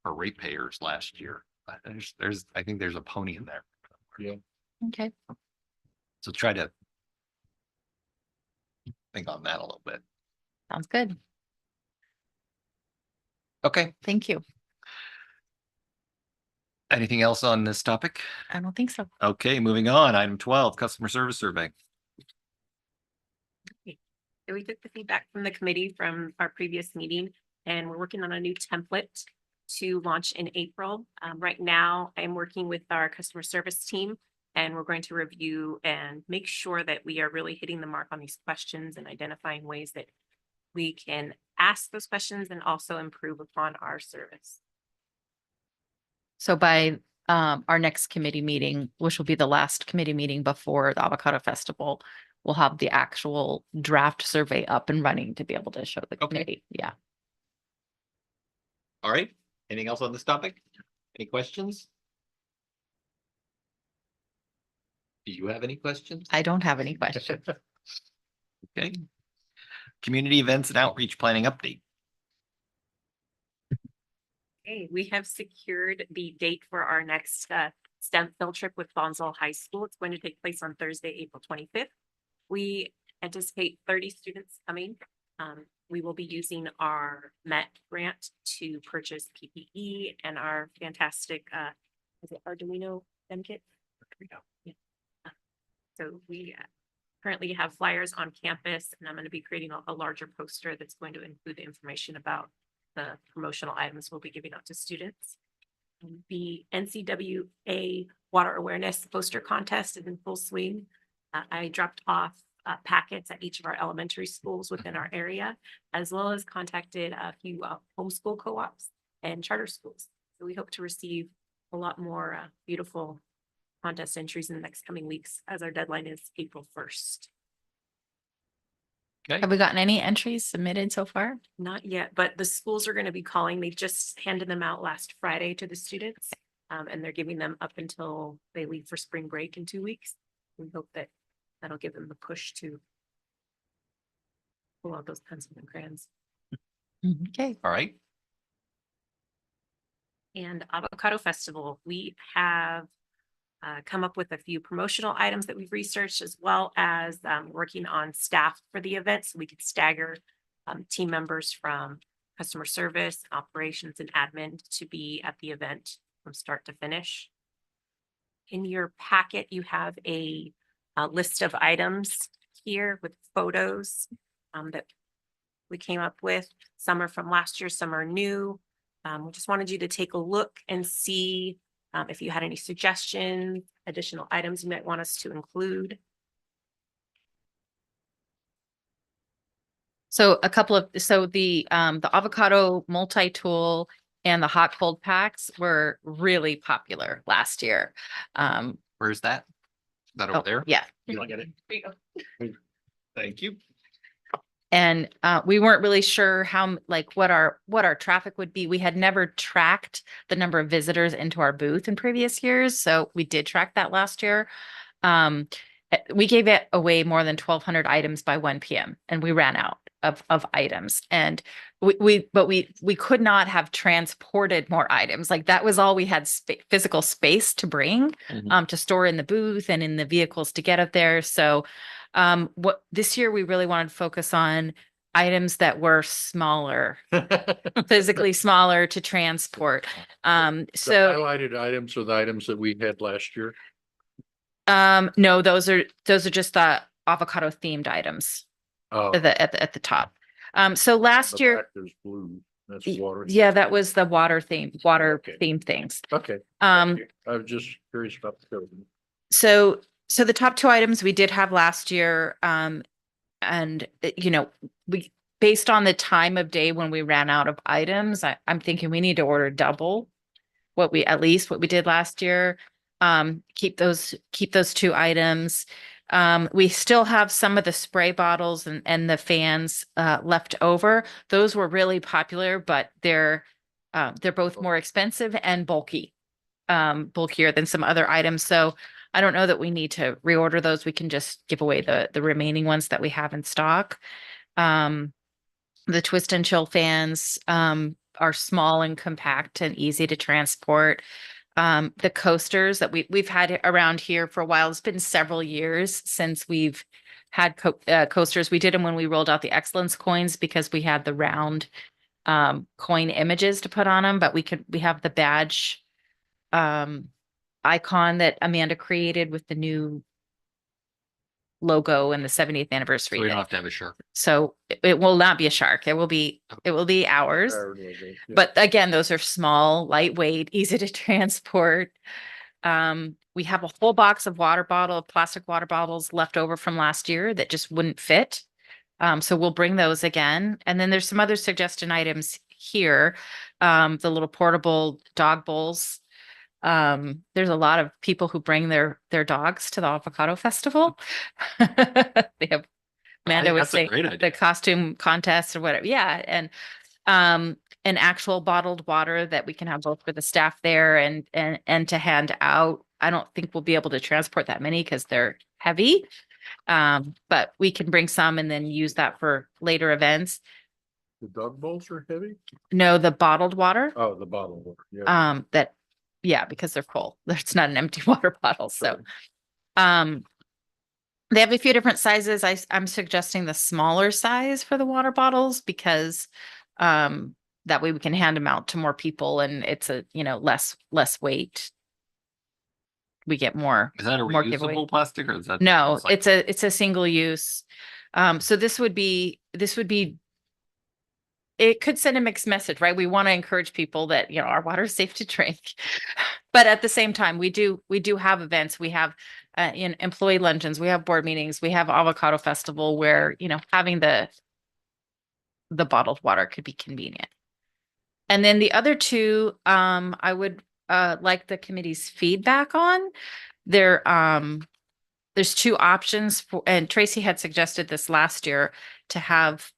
our ratepayers last year. I think there's a pony in there. Okay, So try to think on that a little bit. sounds good. Okay. Thank you. Anything else on this topic? I don't think so. Okay, moving on. Item 12, customer service survey. So we took the feedback from the committee from our previous meeting, and we're working on a new template to launch in April. Right now, I'm working with our customer service team, and we're going to review and make sure that we are really hitting the mark on these questions and identifying ways that we can ask those questions and also improve upon our service. So by our next committee meeting, which will be the last committee meeting before the Avocado Festival, we'll have the actual draft survey up and running to be able to show the Okay. committee. Yeah. All right, anything else on this topic? Any questions? Do you have any questions? I don't have any questions. Okay. Community events and outreach planning update. Okay, we have secured the date for our next STEM field trip with Bonsall High School. It's going to take place on Thursday, April 25th. We anticipate 30 students coming. We will be using our MET grant to purchase PPE and our fantastic is it Arduino STEM kit? Yeah. So we currently have flyers on campus, and I'm going to be creating a larger poster that's going to include the information about the promotional items we'll be giving out to students. The NCWA Water Awareness Poster Contest is in full swing. I dropped off packets at each of our elementary schools within our area, as well as contacted a few homeschool co-ops and charter schools. So we hope to receive a lot more beautiful contest entries in the next coming weeks, as our deadline is April 1st. Have we gotten any entries submitted so far? Not yet, but the schools are going to be calling. They just handed them out last Friday to the students. And they're giving them up until they leave for spring break in 2 weeks. We hope that that'll give them the push to pull out those pencils and crayons. Okay. All right. And Avocado Festival, we have come up with a few promotional items that we've researched, as well as working on staff for the event, so we could stagger team members from customer service, operations, and admin to be at the event from start to finish. In your packet, you have a list of items here with photos that we came up with. Some are from last year, some are new. We just wanted you to take a look and see if you had any suggestions, additional items you might want us to include. So the avocado multi-tool and the hot cold packs were really popular last year. Where's that? Is that over Oh, there? yeah. You want to get it? Thank you. And we weren't really sure how, what our traffic would be. We had never tracked the number of visitors into our booth in previous years. So we did track that last year. We gave it away more than 1,200 items by 1 p.m. and we ran out of items. And we could not have transported more items. Like that was all we had physical space to bring to store in the booth and in the vehicles to get up there. So what this year we really wanted to focus on items that were smaller, physically smaller to transport. The So highlighted items are the items that we had last year. no, those are just the avocado themed items Oh, at the top. So last the year, back there's blue. That's water. yeah, that was the water Okay. themed things. Okay. Um, I was just curious about the code. So the top two items we did have last year, and we, based on the time of day when we ran out of items, I'm thinking we need to order double what we did last year. Keep those two items. We still have some of the spray bottles and the fans left over. Those were really popular, but they're both more expensive and bulkier than some other items. So I don't know that we need to reorder those. We can just give away the remaining ones that we have in stock. The twist and chill fans are small and compact and easy to transport. The coasters that we've had around here for a while. It's been several years since we've had coasters. We did them when we rolled out the Excellence coins because we had the round coin images to put on them, but we have the badge icon that Amanda created with the new logo and the 70th anniversary. So we don't have to have a shark. So it will not be a shark. It will be ours. But again, those are small, lightweight, easy to transport. We have a whole box of plastic water bottles left over from last year that just wouldn't fit. So we'll bring those again. And then there's some other suggestion items here. The little portable dog bowls. There's a lot of people who bring their dogs to the avocado festival. They have, Amanda was That's a saying great the idea. costume contest or whatever. Yeah. And an actual bottled water that we can have both for the staff there and to hand out. I don't think we'll be able to transport that many because they're heavy. But we can bring some and then use that for later events. The dog bowls are heavy? No, the bottled water. Oh, the bottled water, yeah. That, yeah, because they're full. It's not an empty water bottle. So, Sure. they have a few different sizes. I'm suggesting the smaller size for the water bottles because, that way we can hand them out to more people and it's a, less weight. We get more. Is that a more giveaway. reusable plastic or is that? No, like- it's a single use. So this would be, it could send a mixed message, right? We want to encourage people that, our water is safe to drink. But at the same time, we do have events. We have in employee luncheons, we have board meetings, we have avocado festival where, having the bottled water could be convenient. And then the other two, I would like the committee's feedback on. There's two options for, and Tracy had suggested this last year to have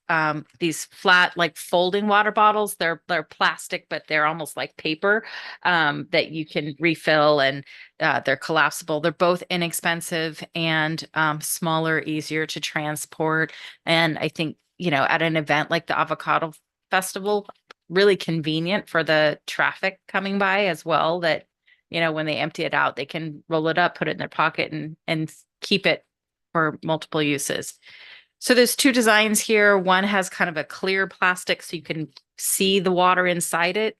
these flat, like folding water bottles. They're plastic, but they're almost like paper that you can refill, and they're collapsible. They're both inexpensive and smaller, easier to transport. And I think, at an event like the Avocado Festival, really convenient for the traffic coming by as well, that when they empty it out, they can roll it up, put it in their pocket and keep it for multiple uses. So there's two designs here. One has kind of a clear plastic so you can see the water inside it.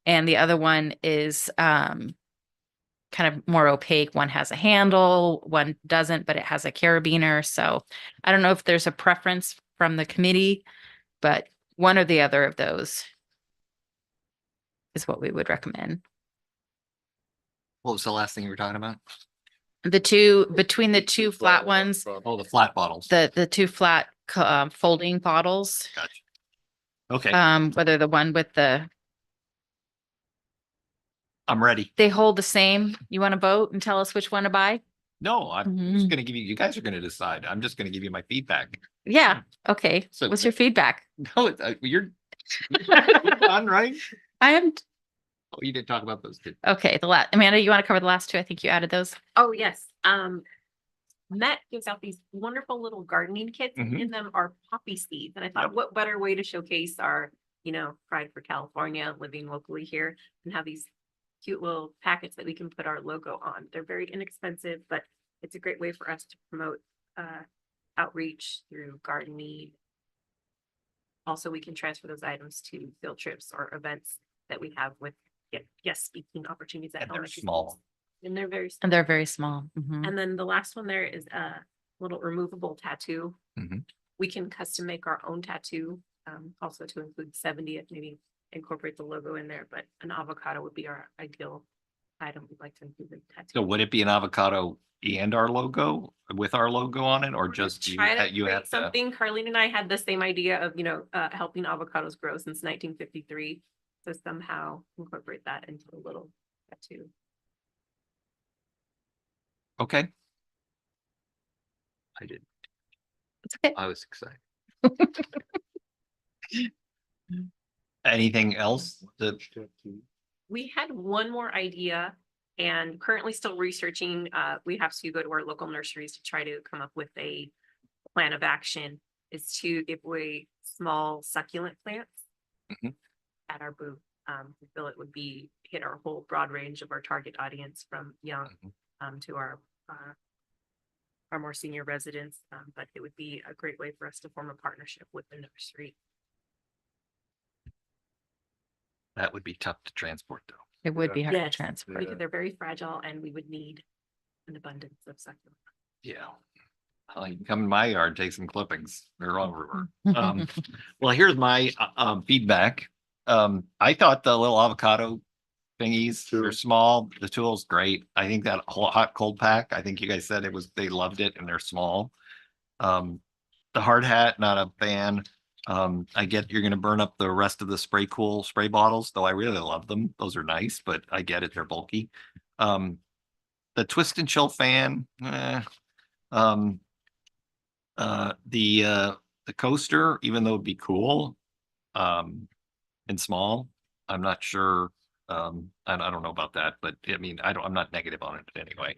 And the other one is kind of more opaque. One has a handle, one doesn't, but it has a carabiner. So I don't know if there's a preference from the committee, but one or the other of those is what we would recommend. What was the last thing you were talking about? Between the two flat ones, Oh, the flat bottles. the two flat folding bottles, Gotcha. Okay, whether the one with I'm ready. they hold the same. You want to vote and tell us which one to buy? No, I'm Mhm. just gonna give you guys are gonna decide. I'm just gonna give you my feedback. Yeah. Okay. So- What's your feedback? No, you're on, right? I am. Oh, you didn't talk about those two. Okay. Amanda, you want to cover the last two? I think you added those. Oh, yes. Met gives out these wonderful little gardening kits, and Mhm. in them are poppy seeds. And I thought, Yep. what better way to showcase our, pride for California, living locally here, and have these cute little packets that we can put our logo on. They're very inexpensive, but it's a great way for us to promote outreach through gardening. Also, we can transfer those items to field trips or events that we have with guest speaking opportunities at And they're elementary small. schools. And they're very small. And they're very small. Mhm. And then the last one there is a little removable tattoo. Mhm. We can custom make our own tattoo, also to include 70th, maybe incorporate the logo in there, but an avocado would be our ideal item we'd like to include in the tattoo. So would it be an avocado and our logo with our logo on it, or We're gonna just try to you create have to? something. Carlene and I had the same idea of, helping avocados grow since 1953. So somehow incorporate that into a little tattoo. Okay. I did. It's okay. I was excited. Anything else that? We had one more idea and currently still researching. We have to go to our local nurseries to try to come up with a plan of action, is to give away small succulent plants Mhm. at our booth. We feel it would hit our whole broad range of our target audience, from young to our more senior residents. But it would be a great way for us to form a partnership with the nursery. That would be tough to transport though. It would be hard to Yes, transport. because they're very fragile and we would need an abundance of succulent. Yeah. You can come in my yard, take some clippings. They're all everywhere. Well, here's my feedback. I thought the little avocado thingies were small. The tool's great. I think that whole hot cold pack, I think you guys said they loved it and they're small. The hard hat, not a fan. I get you're gonna burn up the rest of the spray cool spray bottles, though I really love them. Those are nice, but I get it, they're bulky. The twist and chill fan, um, the coaster, even though it'd be cool, and small, I'm not sure. I don't know about that, but I mean, I'm not negative on it anyway.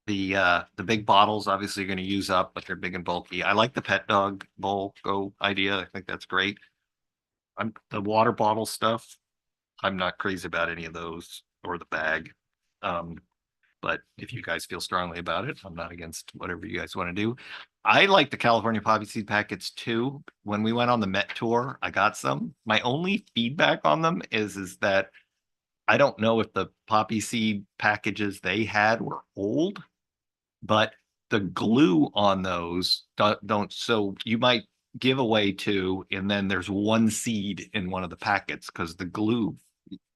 The big bottles obviously going to use up, but they're big and bulky. I like the pet dog bowl go idea. I think that's great. The water bottle stuff. I'm not crazy about any of those or the bag. But if you guys feel strongly about it, I'm not against whatever you guys want to do. I like the California poppy seed packets too. When we went on the Met tour, I got some. My only feedback on them is that I don't know if the poppy seed packages they had were old, but the glue on those don't, so you might give away two and then there's one seed in one of the packets because the glue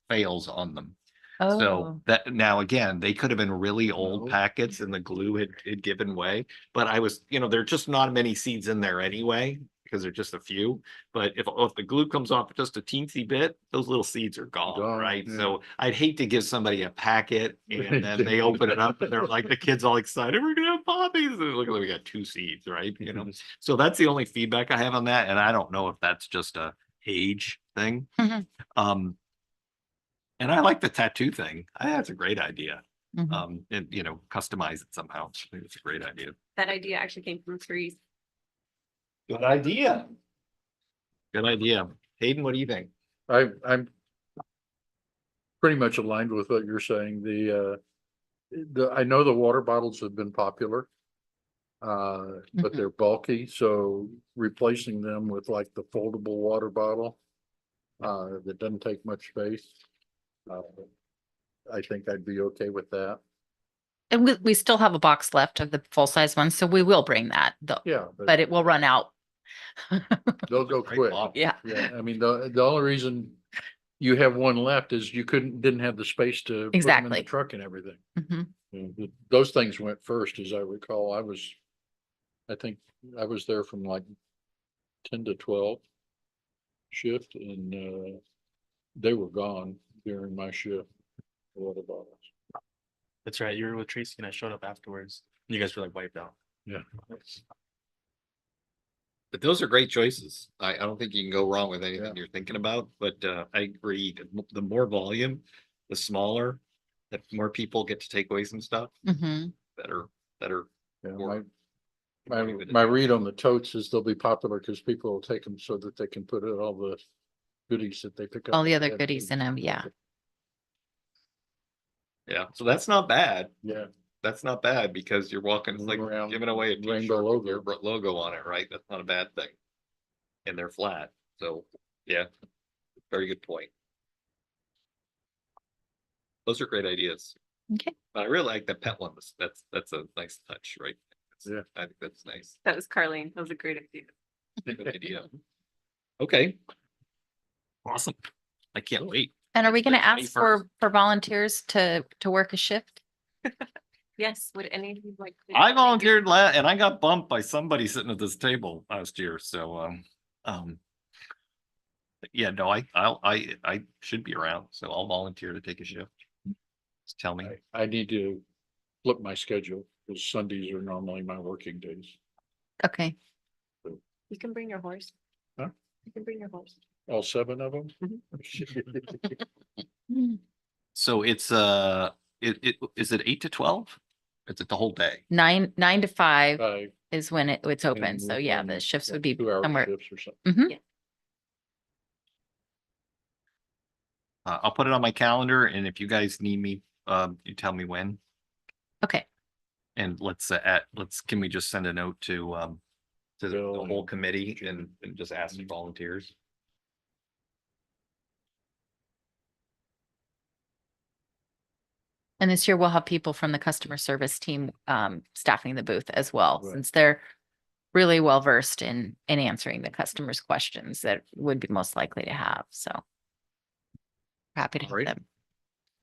fails on them. So Oh, that now again, they could have been really old No. packets and the glue had given way, but I was, there are just not many seeds in there anyway, because they're just a few. But if the glue comes off just a teensy bit, those little seeds are gone, Gone, right? yeah. So I'd hate to give somebody a packet and then they open it up and they're like, the kid's all excited, we're gonna have poppies. And look, we got two seeds, right? So that's the only feedback I have on that. And I don't know if that's just a age thing. Mhm. And I like the tattoo thing. I think that's a great idea. Mhm. And customize it somehow. I think it's a great idea. That idea actually came from Therese. Good idea. Good idea. Hayden, what do you think? I'm pretty much aligned with what you're saying. I know the water bottles have been popular. But Mhm. they're bulky, so replacing them with like the foldable water bottle that doesn't take much space. I think I'd be okay with that. And we still have a box left of the full-size ones, so we will bring that, though, Yeah, but it will run out. they'll go Great quick. bottle. Yeah. Yeah, I mean, the only reason you have one left is you didn't have the space to put them in the Exactly. truck and everything. Mhm. Those things went first, as I recall. I think I was there from like 10 to 12 shift and they were gone during my shift. Water bottles. That's right. You were with Tracy and I showed up afterwards. You guys were like wiped out. Yeah. But those are great choices. I don't think you can go wrong with anything Yeah. you're thinking about, but I agree. The more volume, the smaller, the more people get to take away some stuff, Mhm. better. Yeah, Or- my read on the totes is they'll be popular because people will take them so that they can put in all the goodies that they pick up. All the at other that goodies food. in them, yeah. Yeah, so that's not bad. Yeah, That's not bad because you're walking, it's like Moving around giving away a rainbow t-shirt with your logo. logo on it, right? That's not a bad thing. And they're flat, so yeah, very good point. Those are great ideas. Okay. But I really like the pet one. That's a nice touch, right? Yeah. I think that's nice. That was Carleen. That was a great idea. Good idea. Okay. Awesome. I can't wait. And are we The gonna ask 21st. for volunteers to work a shift? Yes, would any of you like? to- I volunteered and I got bumped by somebody sitting at this table last year, so yeah, no, I should be around, so I'll volunteer to take a shift. Just tell me. I need to flip my schedule because Sundays are normally my working days. Okay. You can bring your horse. Huh? You can bring your horse. All 7 of them? So it's is it 8 to 12? Is it the whole day? 9 to 5 5 is when it's open, and so yeah, and, the shifts like, would be 2-hour somewhere. shifts or something. Mhm. I'll put it on my calendar, and if you guys need me, you tell me when. Okay, And can we just send a note to the Bill whole and committee and just ask for volunteers? and this year we'll have people from the customer service team staffing the booth as well, Right. since they're really well versed in answering the customers' questions that would be most likely to have, so. Happy to help Alright. them.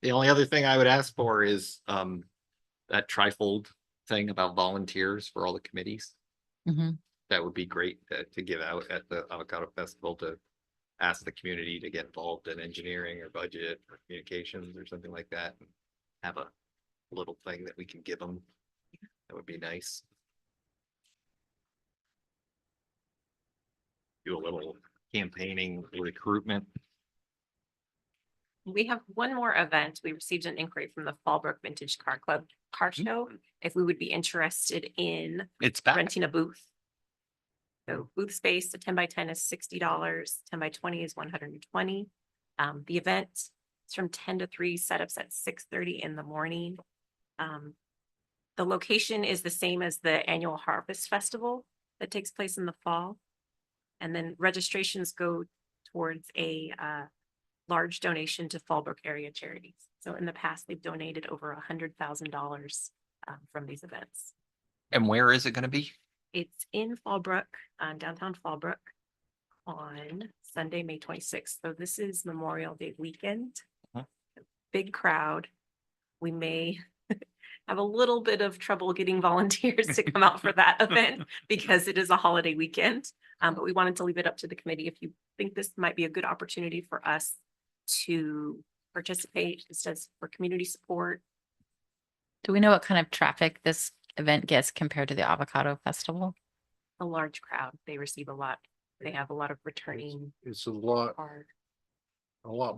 The only other thing I would ask for is that trifold thing about volunteers for all the committees. Mhm. that would be great to give out at the Avocado Festival to ask the community to get involved in engineering or budget or communications or something like that. And have a little thing that we can give them. That would be nice. Do a little campaigning recruitment. We have one more event. We received an inquiry from the Fallbrook Vintage Car Club Car Show, if we would be interested in It's back. renting a booth. So booth space, a 10x10 is $60, 10x20 is 120. The event is from 10 to 3, setups at 6:30 in the morning. The location is the same as the annual Harvest Festival that takes place in the fall. And then registrations go towards a large donation to Fallbrook area charities. So in the past, they've donated over $100,000 from these events. And where is it gonna be? It's in Fallbrook, downtown Fallbrook on Sunday, May 26th. So this is Memorial Day weekend. Uh-huh. Big crowd. We may have a little bit of trouble getting volunteers to come out for that event because it is a holiday weekend. But we wanted to leave it up to the committee. If you think this might be a good opportunity for us to participate, just as for community support. Do we know what kind of traffic this event gets compared to the Avocado Festival? A large crowd, they receive a lot. They have a lot of returning It's a lot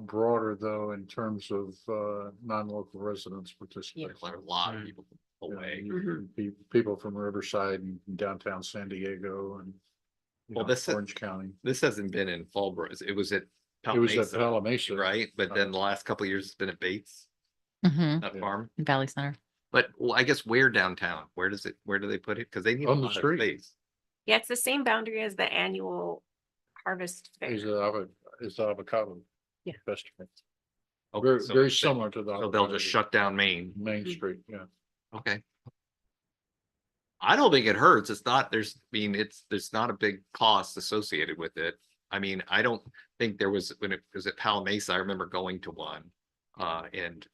broader though, in terms of non-local residents participating. There's a lot of people away. People from Riverside and downtown San Diego and Well, this is- Orange County. This hasn't been in Fallbrook. It was at It was at Palmesa, Palamesa. right? But then the last couple of years it's been at Bates, Mm-hmm. that Yeah. farm. Valley Center. But well, I guess where downtown? Where do they put it? Because they need a On the lot of street. space. Yeah, it's the same boundary as the annual Harvest Is Fair. the avocado. Yeah. Festival. Okay, Very, so very they- similar to the. So they'll avocado just shut down Main. Main Street, yeah. Okay. I don't think it hurts. It's not, there's not a big cost associated with it. I mean, I don't think there was, when it was at Palamesa, I remember going to one. And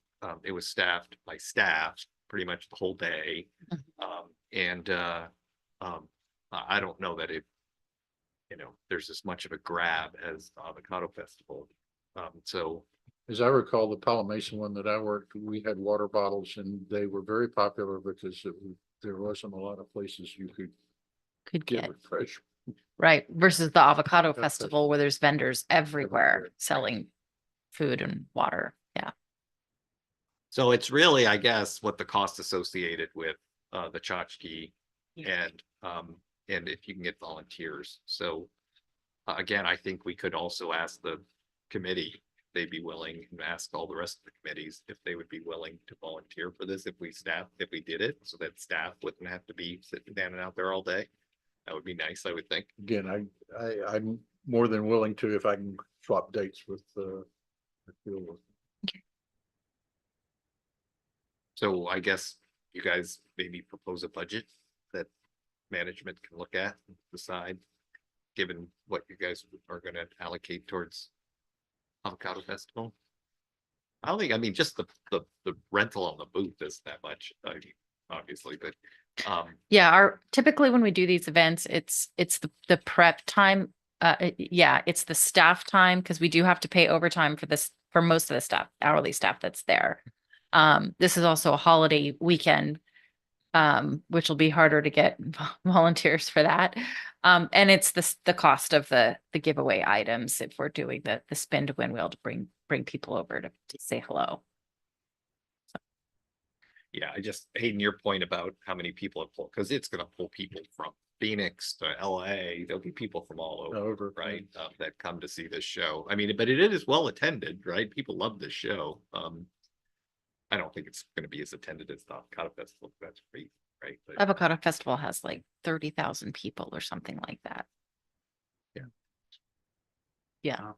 it was staffed by staff pretty much the whole day. I don't know that it, there's as much of a grab as the Avocado Festival. So As I recall, the Palamesa one that I worked, we had water bottles and they were very popular because there wasn't a lot of places you could Could get get, refreshed. right, versus the Avocado That's Festival where there's vendors everywhere Everywhere. selling food and water. Yeah. So it's really, I guess, what the cost associated with the tchotchke Yeah. and if you can get volunteers. So again, I think we could also ask the committee if they'd be willing, and ask all the rest of the committees if they would be willing to volunteer for this if we did it, so that staff wouldn't have to be sitting down and out there all day. That would be nice, I would think. Again, I'm more than willing to if I can swap dates with the field work. So I guess you guys maybe propose a budget that management can look at and decide, given what you guys are gonna allocate towards Avocado Festival. I mean, just the rental on the booth is that much, I mean, obviously, but Yeah, typically when we do these events, it's the prep time. Yeah, it's the staff time because we do have to pay overtime for most of the staff, hourly staff that's there. This is also a holiday weekend, which will be harder to get volunteers for that. And it's the cost of the giveaway items if we're doing the spin to win wheel to bring people over to say hello. yeah, I just, Hayden, your point about how many people it pull, because it's gonna pull people from Phoenix to LA, there'll be people from all over. Over. Right, that come to see this show. I mean, but it is well attended, right? People love this show. I don't think it's gonna be as attended as the Avocado Festival. That's great, right? But Avocado Festival has like 30,000 people or something like that. Yeah. Yeah.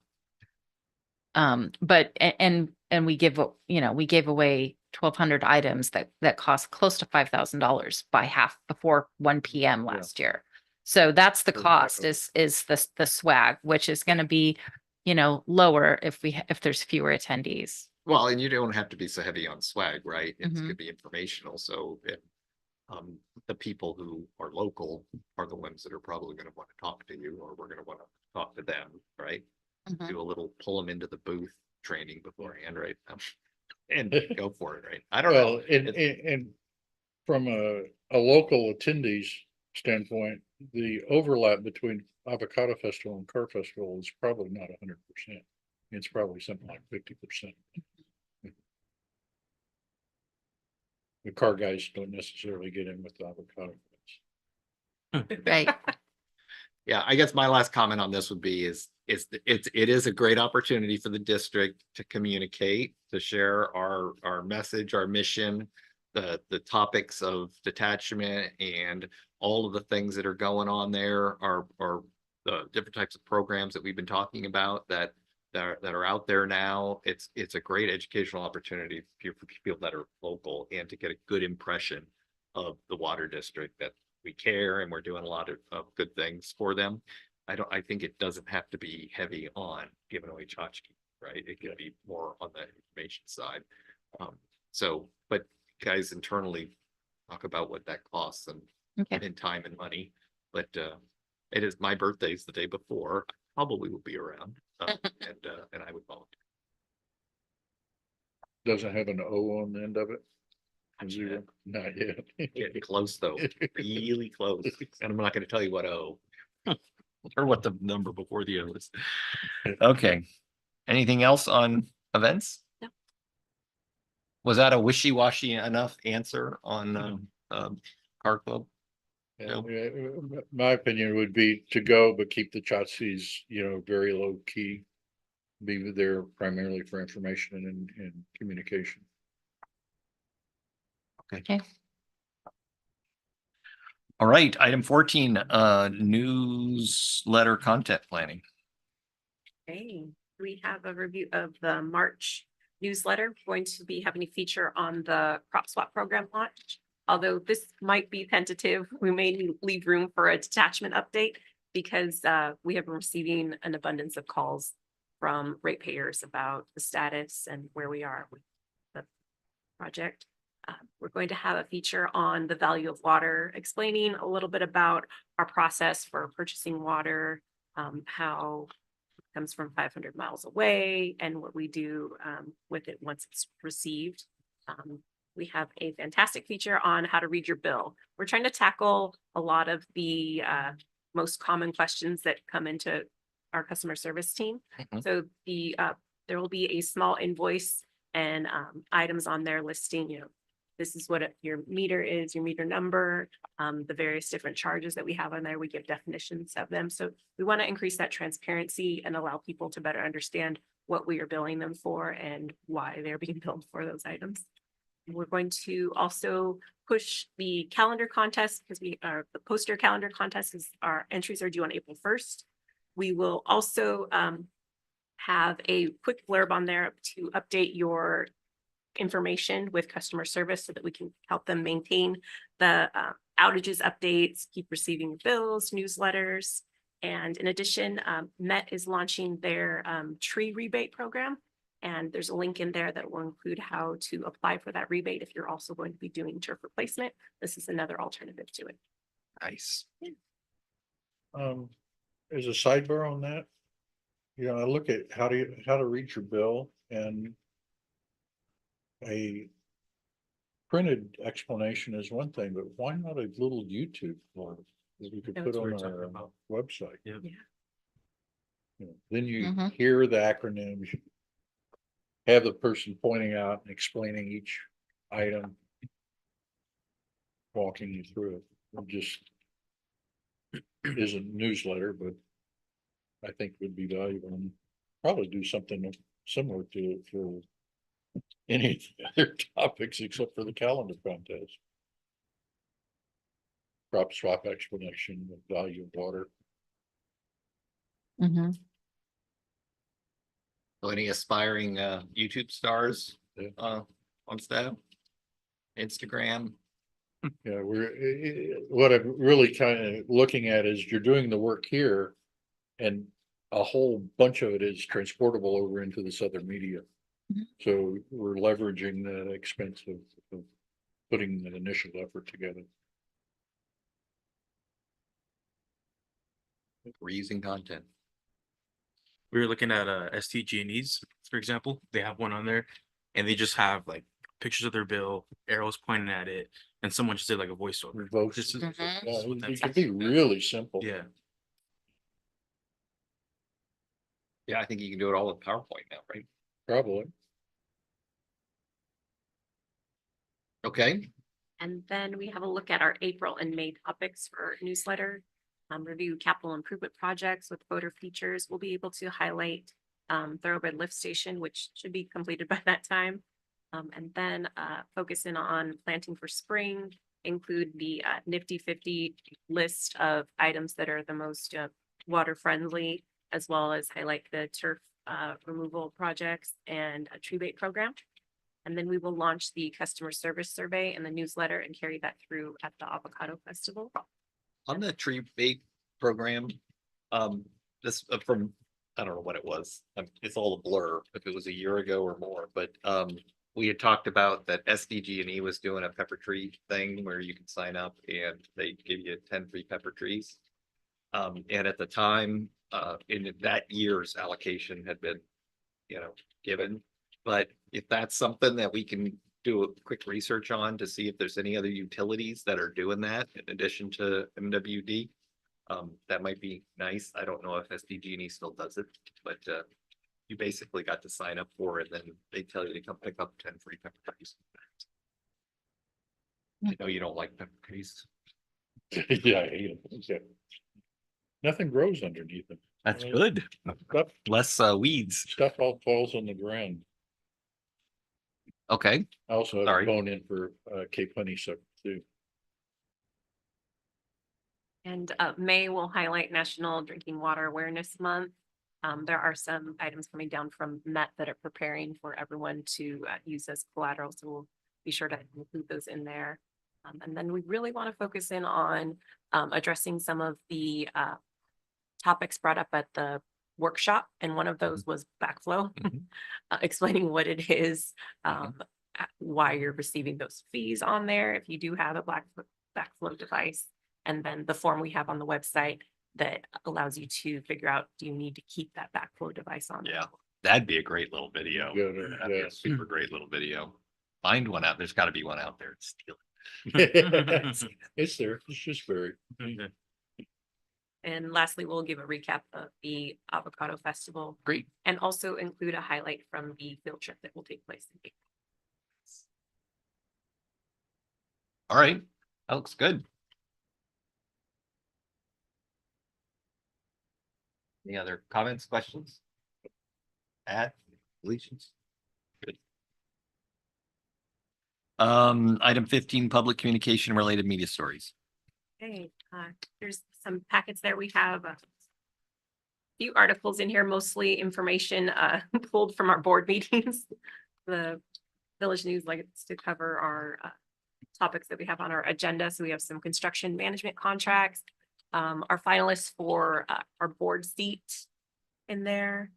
But and we gave away 1,200 items that cost close to $5,000 before 1 p.m. last year. So that's the So cost definitely. is the swag, which is going to be, lower if there's fewer attendees. well, and you don't have to be so heavy on swag, right? It's Mhm. could be informational, so the people who are local are the ones that are probably gonna want to talk to you, or we're gonna want to talk to them, right? Mhm. Do a little pull them into the booth training beforehand, right? And go for it, right? I don't Well, know. and from a local attendees standpoint, the overlap between Avocado Festival and Car Festival is probably not 100%. It's probably something like 50%. The car guys don't necessarily get in with the avocado. Right. Yeah, I guess my last comment on this would be it is a great opportunity for the district to communicate, to share our message, our mission, the topics of detachment and all of the things that are going on there are the different types of programs that we've been talking about that are out there now. It's a great educational opportunity for people that are local and to get a good impression of the water district, that we care and we're doing a lot of good things for them. I think it doesn't have to be heavy on giving away tchotchke, right? It could be more on the information side. But guys internally talk about what that costs and Okay. in time and money. But it is my birthday's the day before. I probably will be around and I would volunteer. Doesn't have an O on the end of it. Zero, not yet. Getting close though, really close. And I'm not going to tell you what O. Or what the number before the O is. Okay. Anything else on events? No. Was that a wishy-washy enough answer on Car Club? Yeah, my opinion would be to go, but keep the Chotsis, very low key. Be there primarily for information and communication. Okay. All right, item 14, newsletter content planning. Okay, we have a review of the March newsletter. We're going to be having a feature on the crop swap program launch. Although this might be tentative, we may leave room for a detachment update because we have been receiving an abundance of calls from ratepayers about the status and where we are with the project. We're going to have a feature on the value of water, explaining a little bit about our process for purchasing water, how it comes from 500 miles away and what we do with it once it's received. We have a fantastic feature on how to read your bill. We're trying to tackle a lot of the most common questions that come into our customer service team. Mhm. So there will be a small invoice and items on there listing, this is what your meter is, your meter number, the various different charges that we have on there. We give definitions of them. So we want to increase that transparency and allow people to better understand what we are billing them for and why they're being billed for those items. We're going to also push the calendar contest because the poster calendar contest our entries are due on April 1st. We will also have a quick blurb on there to update your information with customer service so that we can help them maintain the outages updates, keep receiving bills, newsletters. And in addition, Met is launching their tree rebate program. And there's a link in there that will include how to apply for that rebate if you're also going to be doing turf replacement. This is another alternative to it. Nice. As a sidebar on that, I look at how to read your bill, and a printed explanation is one thing, but why not a little YouTube blog that we could That's put what on we're talking our about. website? Yeah. Then you Mhm. hear the acronyms, have the person pointing out and explaining each item, walking you through it. It just isn't newsletter, but I think would be valuable, and probably do something similar to it for any of the other topics except for the calendar contest. Crop swap explanation, the value of water. Mhm. So any aspiring YouTube stars Yeah. on staff? Instagram? Yeah, what I'm really kind of looking at is you're doing the work here, and a whole bunch of it is transportable over into this other media. Mhm. So we're leveraging the expense of putting the initial effort together. reusing content. We were looking at STG&Es, for example. They have one on there, and they just have like pictures of their bill, arrows pointing at it, and someone just did like a voiceover. Revoke. This is Mhm. Yeah, this is what it that's could be really simple. yeah. Yeah, I think you can do it all with PowerPoint now, right? Probably. Okay, And then we have a look at our April and May topics for our newsletter. Review capital improvement projects with photo features. We'll be able to highlight Thoroughbred Lift Station, which should be completed by that time. And then focus in on planting for spring, include the Nifty 50 list of items that are the most water friendly, as well as highlight the turf removal projects and a tree bait program. And then we will launch the customer service survey and the newsletter and carry that through at the Avocado Festival. on the tree bait program, this from, I don't know what it was. It's all a blur, if it was a year ago or more, but we had talked about that SDG&E was doing a pepper tree thing where you can sign up and they give you 10 free pepper trees. And at the time, in that year's allocation had been, given. But if that's something that we can do a quick research on to see if there's any other utilities that are doing that in addition to MWD, that might be nice. I don't know if SDG&E still does it, but you basically got to sign up for it, then they tell you to come pick up 10 free pepper trees. I know you don't like pepper trees. Yeah, I hate 'em. Yeah. Nothing grows underneath them. That's good. Stuff, Less weeds. stuff all falls on the ground. Okay, I also have Sorry. a bone in for Cape honeysuckle too. And May will highlight National Drinking Water Awareness Month. There are some items coming down from Met that are preparing for everyone to use as collateral, so we'll be sure to include those in there. And then we really want to focus in on addressing some of the topics brought up at the workshop, and one of those was backflow, Mhm. explaining what it is, Mhm. why you're receiving those fees on there if you do have a backflow device. And then the form we have on the website that allows you to figure out, do you need to keep that backflow device on? there? Yeah, that'd be a great little video. Go to- That'd be yeah. a super great little video. Find one out. There's gotta be one out there. Steal it. It's there, it's just buried. And lastly, we'll give a recap of the Avocado Festival. Great. And also include a highlight from the field trip that will take place in April. All right, that looks good. Any other comments, questions? Add, deletions? Good. Item 15, public communication related media stories. Okay, there's some packets there. We have a few articles in here, mostly information pulled from our board meetings. The Village News likes to cover our topics that we have on our agenda. So we have some construction management contracts, our finalists for our board seat in there.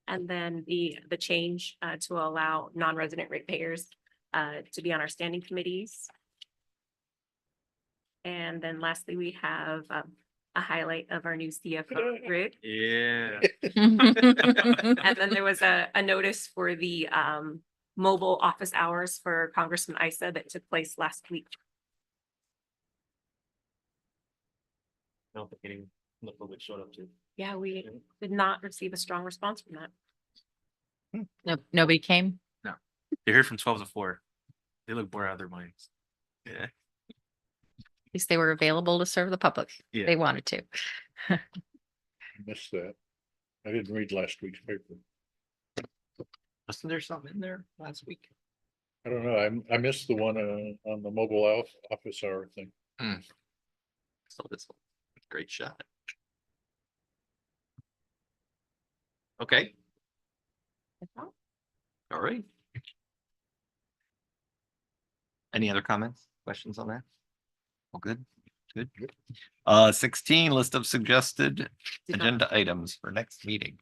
And then the change to allow non-resident ratepayers to be on our standing committees. And then lastly, we have a highlight of our new CFO, Rick. Yeah. And then there was a notice for the mobile office hours for Congressman Issa that took place last week. I don't think any the public showed up to. Yeah, we did not receive a strong response from that. No, nobody came. They're here from 12 to 4. They look bored out of their minds. Yeah. At least they were available to serve the public. Yeah. They wanted to. Missed that. I didn't read last week's paper. Wasn't there something in there last week? I don't know, I missed the one on the mobile office hour thing. So this one, great shot. Okay, all right. Any other comments, questions on that? All good, good. 16, list of suggested Did not- agenda items for next meeting.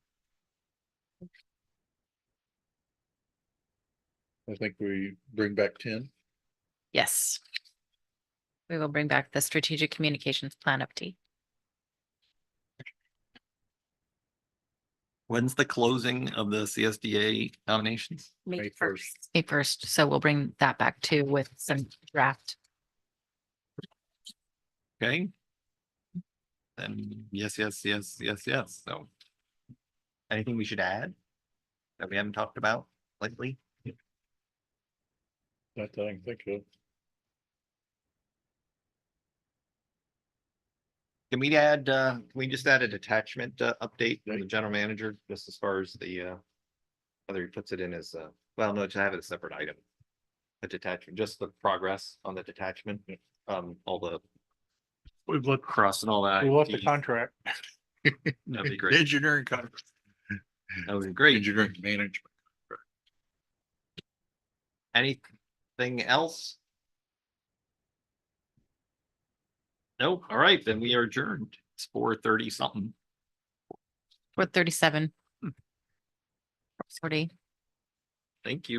I think we bring back 10. Yes. We will bring back the strategic communications plan update. When's the closing of the CSDA nominations? May May 1st. first. May 1st, so we'll bring that back too with some draft. Okay. Then yes, yes, yes, yes, yes, so. Anything we should add? That we haven't talked about lately? That I can think of. Can we add, can we just add a detachment update from the general manager, just as far as the whether he puts it in as well, no, to have it a separate item. A detachment, just the progress on the detachment, all the We've looked, cross and all that. we left the contract. That'd be great. Engineering contract. That would be great. Engineering management. Anything else? Nope. All right, then we are adjourned. It's 4:30 something. We're 37. 40. Thank you.